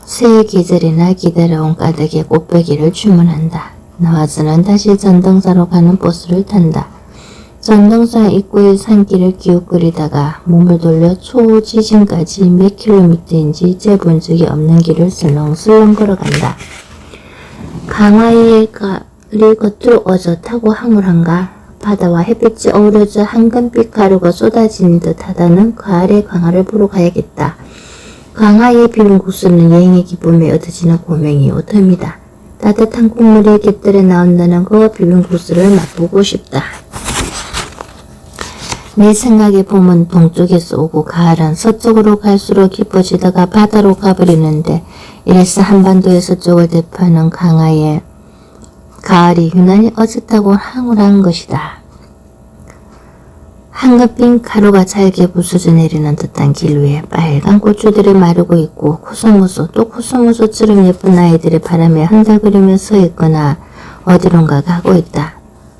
새 계절이나 기다려온 까닭의 꽃배기를 주문한다. 나와서는 다시 전등사로 가는 버스를 탄다. 전등사 입구의 산길을 기웃거리다가 몸을 돌려 초지진까지 몇 킬로미터인지 재본 적이 없는 길을 슬렁슬렁 걸어간다. 강화의 가을이 겉으로 어젓하고 황홀한가. 바다와 햇빛이 어우러져 황금빛 가루가 쏟아지는 듯하다는 가을의 강화를 보러 가야겠다. 강화의 비빔국수는 여행의 기쁨에 얻어지는 고명이요 덤이다. 따뜻한 국물이 곁들여 나온다는 그 비빔국수를 맛보고 싶다. 내 생각에 봄은 동쪽에서 오고 가을은 서쪽으로 갈수록 깊어지다가 바다로 가버리는데 이래서 한반도에서 쪽을 대표하는 강화의 가을이 유난히 어긋하고 황홀한 것이다. 황금빛 가루가 잘게 부서져 내리는 듯한 길 위에 빨간 고추들이 마르고 있고 코소모소 또 코소모소처럼 예쁜 아이들이 바람에 흔들거리며 서 있거나 어디론가 가고 있다.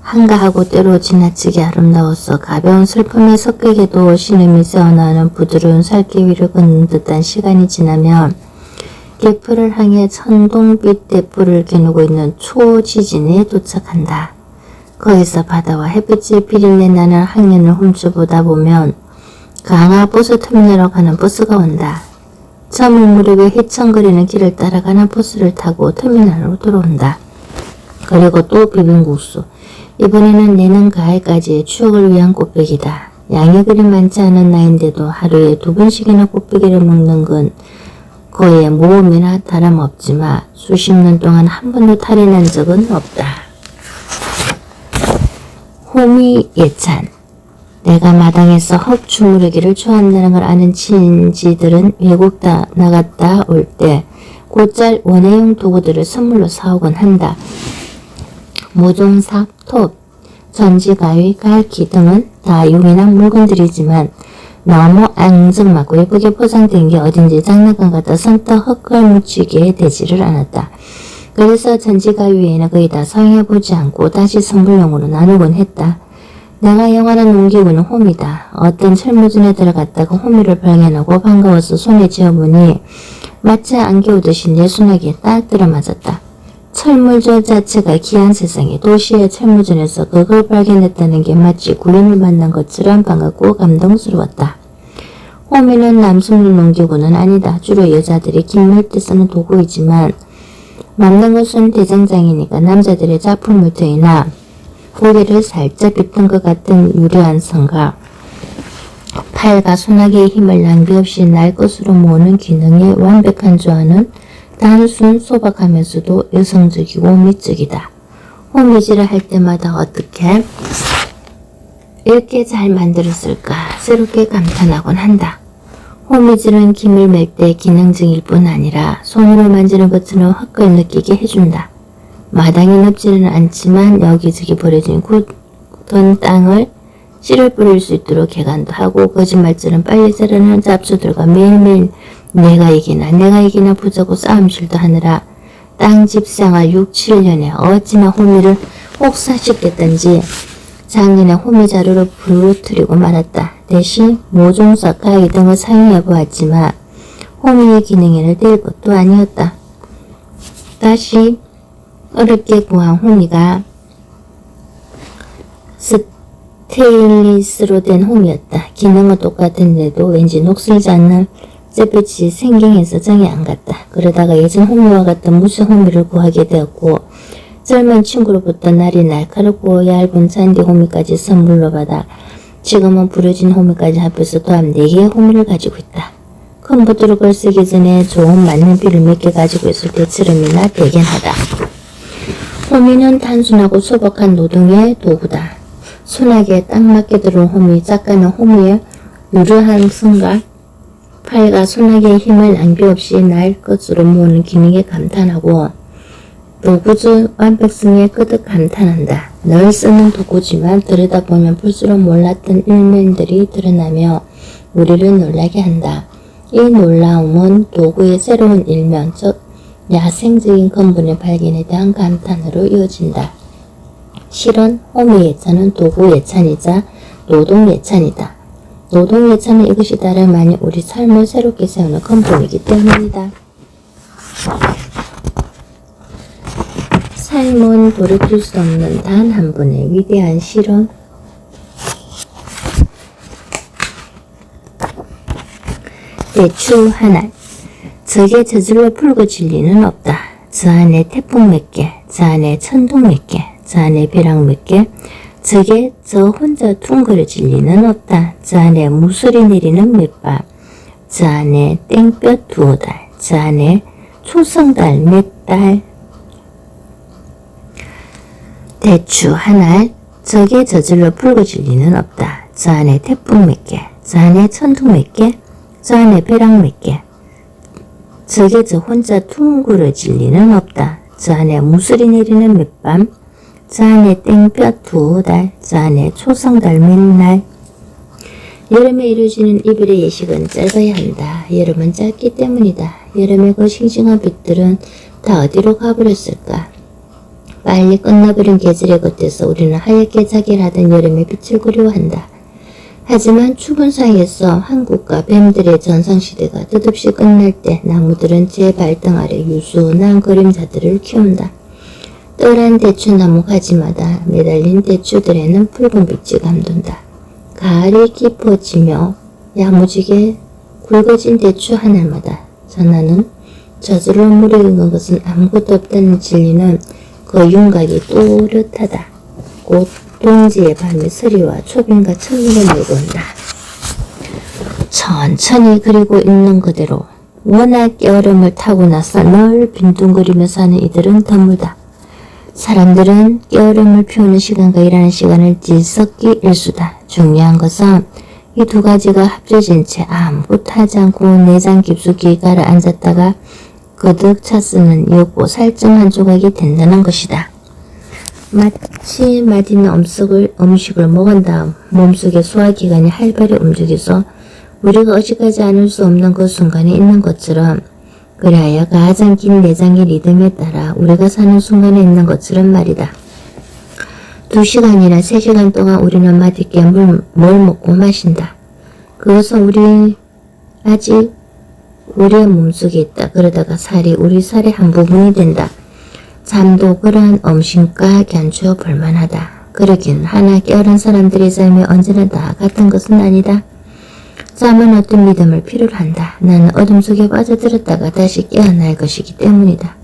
한가하고 때로 지나치게 아름다워서 가벼운 슬픔에 섞이게도 신음이 새어나오는 부드러운 살길 위를 걷는 듯한 시간이 지나면 개풀을 향해 천동빛 대포를 겨누고 있는 초지진에 도착한다. 거기서 바다와 햇빛이 비린내 나는 항연을 훔쳐보다 보면 강화 버스터미널로 가는 버스가 온다. 저물 무렵에 휘청거리는 길을 따라가는 버스를 타고 터미널로 들어온다. 그리고 또 비빔국수. 이번에는 내년 가을까지의 추억을 위한 꽃배기다. 양이 그리 많지 않은 나이인데도 하루에 2번씩이나 꽃배기를 먹는 건 거의 모험이나 다름없지만 수십 년 동안 한 번도 탈이 난 적은 없다. 호미 예찬. 내가 마당에서 헉 주무르기를 좋아한다는 걸 아는 친지들은 외국 나갔다 올 때 곧잘 원예용 도구들을 선물로 사오곤 한다. 모종삽, 톱, 전지가위, 갈기 등은 다 용이한 물건들이지만 너무 앙증맞고 예쁘게 포장된 게 어딘지 장난감 같아 선뜻 헛걸 묻히게 되지를 않았다. 그래서 전지가위에는 거의 다 사용해보지 않고 다시 선물용으로 나누곤 했다. 내가 영원한 농기구는 홈이다. 어떤 철무진에 들어갔다가 호미를 발견하고 반가워서 손에 쥐어보니 마치 안겨오듯이 내 손에게 딱 들어맞았다. 철물점 자체가 귀한 세상에 도시의 철무전에서 그걸 발견했다는 게 마치 구름을 만난 것처럼 반갑고 감동스러웠다. 호미는 남성용 농기구는 아니다. 주로 여자들이 김밀 때 쓰는 도구이지만 만든 것은 대장장이니까 남자들의 작품물터이나 고개를 살짝 빗던 것 같은 유려한 선과 팔과 손아귀의 힘을 낭비 없이 날 것으로 모으는 기능이 완벽한 조화는 단순 소박하면서도 여성적이고 미적이다. 호미질을 할 때마다 어떻게 이렇게 잘 만들었을까 새롭게 감탄하곤 한다. 호미질은 김을 맬 때 기능적일 뿐 아니라 손으로 만지는 것처럼 헛걸 느끼게 해준다. 마당이 넓지는 않지만 여기저기 버려진 굳은 땅을 씨를 뿌릴 수 있도록 개간도 하고 거짓말처럼 빨리 자라는 잡초들과 매일매일 내가 이기나 보자고 싸움질도 하느라 땅집 생활 6, 7년에 어찌나 호미를 혹사시켰던지 작년에 호미 자루를 부러뜨리고 말았다. 대신 모종석, 가위 등을 사용해 보았지만 호미의 기능에는 될 것도 아니었다. 다시 어렵게 구한 호미가 스테인리스로 된 홈이었다. 기능은 똑같은데도 왠지 녹슬지 않는 쇳빛이 생경해서 정이 안 갔다. 그러다가 예전 홈이와 같은 무쇠 홈이를 구하게 되었고 젊은 친구로부터 날이 날카롭고 얇은 잔디 홈이까지 선물로 받아 지금은 부러진 홈이까지 합해서 또한 4개의 홈이를 가지고 있다. 컴퓨터로 글 쓰기 전에 좋은 만년필을 몇 개 가지고 있을 때처럼이나 대견하다. 호미는 단순하고 소박한 노동의 도구다. 손아귀에 딱 맞게 들어온 호미, 작가는 호미의 유려한 선과 팔과 손아귀의 힘을 낭비 없이 날 것으로 모으는 기능에 감탄하고 도구의 완벽성에 끄덕 감탄한다. 늘 쓰는 도구지만 들여다보면 볼수록 몰랐던 일면들이 드러나며 우리를 놀라게 한다. 이 놀라움은 도구의 새로운 일면, 즉 야생적인 근본의 발견에 대한 감탄으로 이어진다. 실은 호미 예찬은 도구 예찬이자 노동 예찬이다. 노동 예찬은 이것이 다름 아닌 우리 삶을 새롭게 세우는 근본이기 때문이다. 삶은 돌이킬 수 없는 단 한 분의 위대한 실험. 대추 하나. 적의 저절로 풀고 진리는 없다. 저 안에 태풍 몇 개, 저 안에 천둥 몇 개, 저 안에 벼락 몇 개, 적의 저 혼자 둥그러 진리는 없다. 저 안에 무술이 내리는 몇 밤, 저 안에 땡볕 두어 달, 저 안에 초성달 몇 달. 대추 하나. 적의 저절로 풀고 진리는 없다. 저 안에 태풍 몇 개, 저 안에 천둥 몇 개, 저 안에 벼락 몇 개, 적의 저 혼자 둥그러질 리는 없다. 저 안에 무술이 내리는 몇 밤, 저 안에 땡볕 두어 달, 저 안에 초성달 몇 날. 여름에 이루어지는 이별의 예식은 짧아야 한다. 여름은 짧기 때문이다. 여름의 그 싱싱한 빛들은 다 어디로 가버렸을까? 빨리 끝나버린 계절의 겉에서 우리는 하얗게 자결하던 여름의 빛을 그리워한다. 하지만 추운 사이에서 한국과 뱀들의 전성시대가 뜻없이 끝날 때 나무들은 제 발등 아래 유순한 그림자들을 키운다. 뜰한 대추나무 가지마다 매달린 대추들에는 붉은 빛이 감돈다. 가을이 깊어지며 야무지게 굵어진 대추 하나마다 전하는 저절로 무르익은 것은 아무것도 없다는 진리는 그 윤곽이 또렷하다. 곧 동지의 밤에 서리와 초빈과 천리를 몰고 온다. 천천히 그리고 있는 그대로 워낙 깨어름을 타고 나서 늘 빈둥거리며 사는 이들은 드물다. 사람들은 깨어름을 피우는 시간과 일하는 시간을 질석기 일수다. 중요한 것은 이 두 가지가 합쳐진 채 아무것도 하지 않고 내장 깊숙이 가라앉았다가 거득 차 쓰는 요고 살점 한 조각이 된다는 것이다. 마치 맛있는 음식을 먹은 다음 몸속의 소화기관이 활발히 움직여서 우리가 의식하지 않을 수 없는 그 순간에 있는 것처럼, 그리하여 가장 긴 내장의 리듬에 따라 우리가 사는 순간에 있는 것처럼 말이다. 2시간이나 3시간 동안 우리는 맛있게 뭘 먹고 마신다. 그것은 아직 우리의 몸속에 있다. 그러다가 살이 우리 살의 한 부분이 된다. 잠도 그러한 음식과 견주어 볼만하다. 그러긴 하나 깨어른 사람들의 삶이 언제나 다 같은 것은 아니다. 잠은 어떤 믿음을 필요로 한다. 나는 어둠 속에 빠져들었다가 다시 깨어날 것이기 때문이다.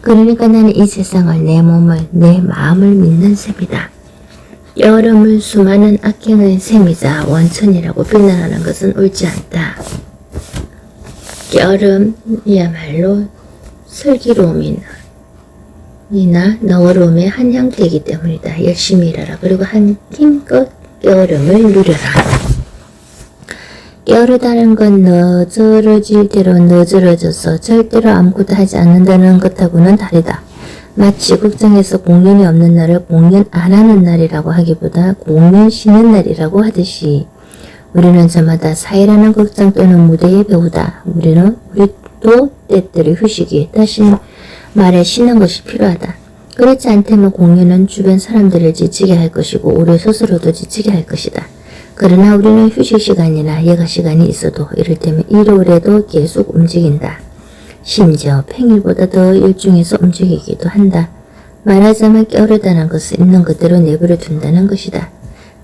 그러니까 나는 이 세상을, 내 몸을, 내 마음을 믿는 셈이다. 깨어름을 수많은 악행의 셈이자 원천이라고 비난하는 것은 옳지 않다. 깨어름이야말로 슬기로움이나 너어로움의 한 형태이기 때문이다. 열심히 일하라. 그리고 힘껏 깨어름을 누려라. 깨어르다는 건 너저러질 대로 너저러져서 절대로 아무것도 하지 않는다는 것하고는 다르다. 마치 극장에서 공연이 없는 날을 공연 안 하는 날이라고 하기보다 공연 쉬는 날이라고 하듯이 우리는 저마다 사회라는 극장 또는 무대의 배우다. 우리도 때때로 휴식이, 다시 말해 쉬는 것이 필요하다. 그렇지 않다면 공연은 주변 사람들을 지치게 할 것이고 우리 스스로도 지치게 할 것이다. 그러나 우리는 휴식 시간이나 여가 시간이 있어도 이를테면 일요일에도 계속 움직인다. 심지어 평일보다 더 일중에서 움직이기도 한다. 말하자면 깨어르다는 것은 있는 그대로 내버려 둔다는 것이다.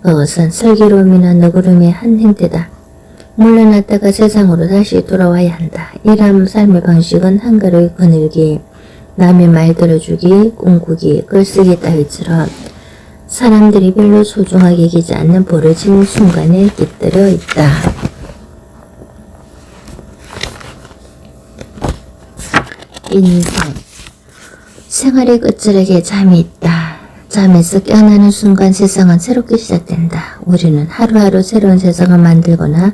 그것은 슬기로움이나 너그름의 한 행태다. 물러났다가 세상으로 다시 돌아와야 한다. 이런 삶의 방식은 한가로이 거늘기, 남의 말 들어주기, 꿈꾸기, 글쓰기 따위처럼 사람들이 별로 소중하게 여기지 않는 버려진 순간에 깃들어 있다. 인생. 생활의 끝자락에 잠이 있다. 잠에서 깨어나는 순간 세상은 새롭게 시작된다. 우리는 하루하루 새로운 세상을 만들거나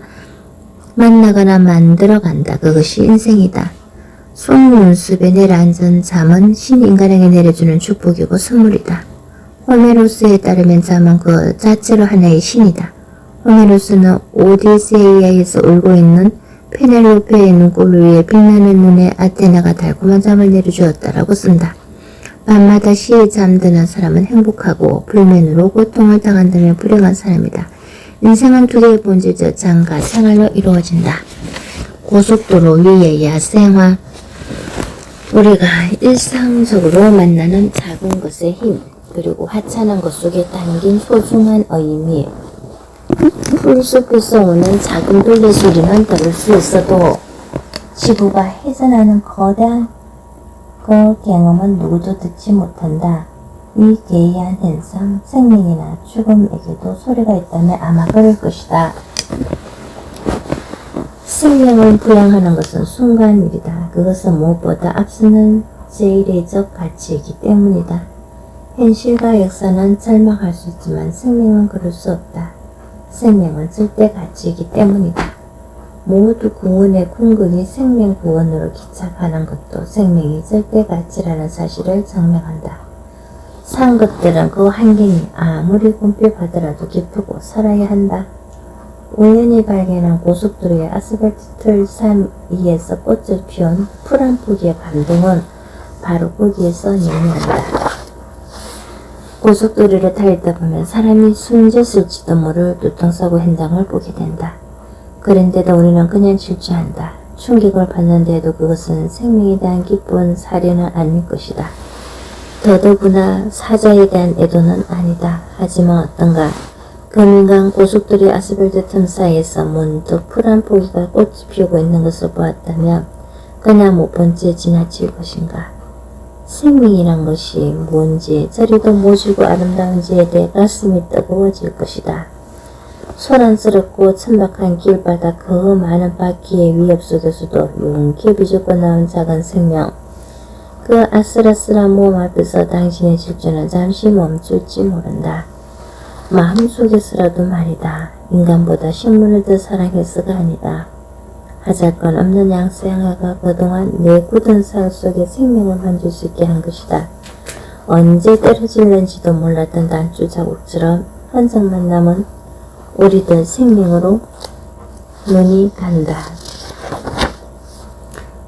만나거나 만들어간다. 그것이 인생이다. 속눈썹에 내려앉은 잠은 신인간에게 내려주는 축복이고 선물이다. 호메로스에 따르면 잠은 그 자체로 하나의 신이다. 호메로스는 오디세이아에서 울고 있는 페넬로페의 눈곱을 위해 빛나는 눈에 아테나가 달콤한 잠을 내려주었다라고 쓴다. 밤마다 시에 잠드는 사람은 행복하고 불면으로 고통을 당한다면 불행한 사람이다. 인생은 두 개의 본질적 장과 생활로 이루어진다. 고속도로 위의 야생화. 우리가 일상적으로 만나는 작은 것의 힘, 그리고 하찮은 것 속에 담긴 소중한 의미. 풀숲에서 오는 작은 돌리 소리는 들을 수 있어도 지구가 해산하는 거대한 그 경험은 누구도 듣지 못한다. 이 기이한 현상, 생명이나 죽음에게도 소리가 있다면 아마 그럴 것이다. 생명을 부양하는 것은 순간 일이다. 그것은 무엇보다 앞서는 제1회적 가치이기 때문이다. 현실과 역사는 절망할 수 있지만 생명은 그럴 수 없다. 생명은 절대 가치이기 때문이다. 모두 구원의 궁극이 생명 구원으로 기착하는 것도 생명이 절대 가치라는 사실을 증명한다. 산 것들은 그 환경이 아무리 궁핍하더라도 기쁘고 살아야 한다. 우연히 발견한 고속도로의 아스팔트 틀 위에서 꽃을 피운 풀 한 포기의 감동은 바로 거기에서 열려온다. 고속도로를 타있다 보면 사람이 숨졌을지도 모를 교통사고 현장을 보게 된다. 그런데도 우리는 그냥 질주한다. 충격을 받는데도 그것은 생명에 대한 기쁜 사례는 아닐 것이다. 더더구나 사자에 대한 애도는 아니다. 하지만 어떤가 금인강 고속도로의 아스팔트 틈 사이에서 문득 풀 한 포기가 꽃이 피우고 있는 것을 보았다면 그냥 못 본 채 지나칠 것인가. 생명이란 것이 뭔지 저리도 모시고 아름다운지에 대해 가슴이 뜨거워질 것이다. 소란스럽고 천박한 길바닥 그 많은 바퀴의 위협 속에서도 용케 비집고 나온 작은 생명. 그 아슬아슬한 몸 앞에서 당신의 질주는 잠시 멈출지 모른다. 마음속에서라도 말이다. 인간보다 식물을 더 사랑해서가 아니다. 하잘것없는 양생아가 그동안 내 굳은 살 속에 생명을 만질 수 있게 한 것이다. 언제 떨어질는지도 몰랐던 단추 자국처럼 흔적만 남은 우리들 생명으로 눈이 간다.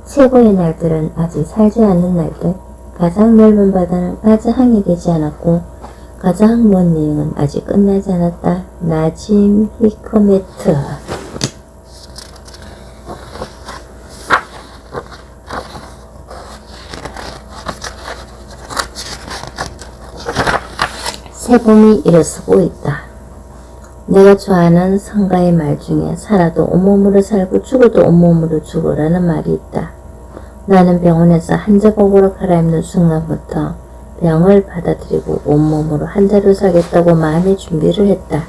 최고의 날들은 아직 살지 않는 날들. 가장 넓은 바다는 아직 항해되지 않았고 가장 먼 여행은 아직 끝나지 않았다. 나짐 히커메트. 새봄이 일어서고 있다. 내가 좋아하는 성가의 말 중에 살아도 온몸으로 살고 죽어도 온몸으로 죽어라는 말이 있다. 나는 병원에서 한자복으로 갈아입는 순간부터 병을 받아들이고 온몸으로 한자로 살겠다고 마음의 준비를 했다.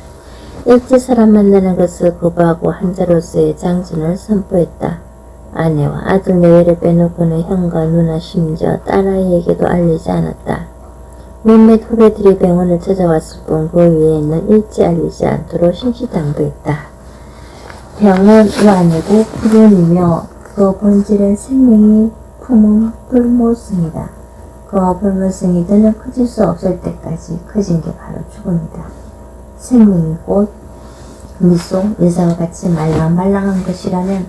일찍 사람 만나는 것을 거부하고 한자로서의 장진을 선포했다. 아내와 아들 내외를 빼놓고는 형과 누나 심지어 딸아이에게도 알리지 않았다. 몇몇 후배들이 병원을 찾아왔을 뿐 그 외에는 일찍 알리지 않도록 신시당부했다. 병은 우아니고 불운이며 그 본질은 생명이 품은 불모성이다. 그 불모성이 더는 커질 수 없을 때까지 커진 게 바로 죽음이다. 생명이 곧 미소, 여자와 같이 말랑말랑한 것이라면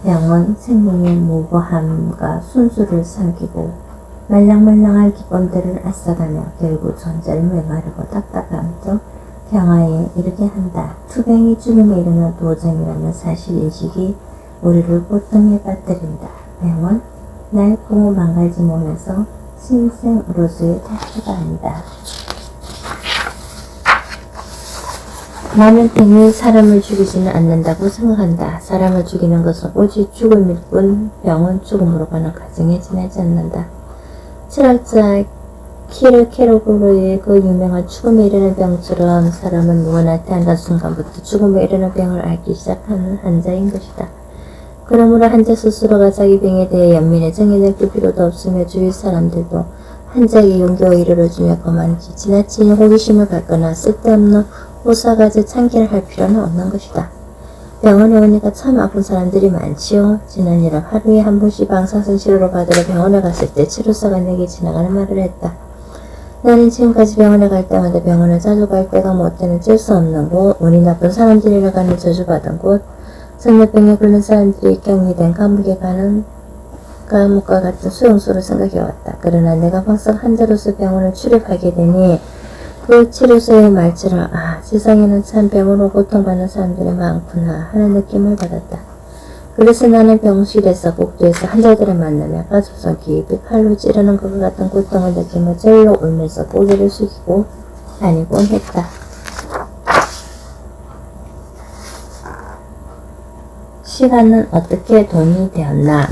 병은 생명의 무고함과 순수를 삼키고 말랑말랑한 기쁨들을 앗아가며 결국 존재를 메마르고 답답함도 평화에 이르게 한다. 투병이 죽음에 이르는 도정이라는 사실인식이 우리를 고통에 빠뜨린다. 병은 낡고 망가짐오면서 신생으로서의 다큐가 아니다. 나는 병이 사람을 죽이지는 않는다고 생각한다. 사람을 죽이는 것은 오직 죽음일 뿐 병은 죽음으로 가는 과정에 지나지 않는다. 철학자 키르 케로그로의 그 유명한 죽음에 이르는 병처럼 사람은 누구나 태어난 순간부터 죽음에 이르는 병을 앓기 시작하는 환자인 것이다. 그러므로 환자 스스로가 자기 병에 대해 연민에 정해낼 필요도 없으며 주위 사람들도 환자에게 용기와 위로를 주며 그만치 지나친 호기심을 갖거나 쓸데없는 호사가지 참기를 할 필요는 없는 것이다. 병원에 오니까 참 아픈 사람들이 많지요. 지난 일은 하루에 한 번씩 방사선 치료를 받으러 병원에 갔을 때 치료사가 내게 지나가는 말을 했다. 나는 지금까지 병원에 갈 때마다 병원을 자주 갈 때가 못 되는 질 수 없는 곳, 운이 나쁜 사람들이라 가는 저주받은 곳, 전염병에 걸린 사람들이 격리된 감옥과 같은 수용소를 생각해왔다. 그러나 내가 막상 환자로서 병원을 출입하게 되니 그 치료소의 말처럼 세상에는 참 병으로 고통받는 사람들이 많구나 하는 느낌을 받았다. 그래서 나는 병실에서 복도에서 환자들을 만나며 가슴속 깊이 칼로 찌르는 것 같은 고통을 느끼며 절로 울면서 고개를 숙이고 다니곤 했다. 시간은 어떻게 돈이 되었나?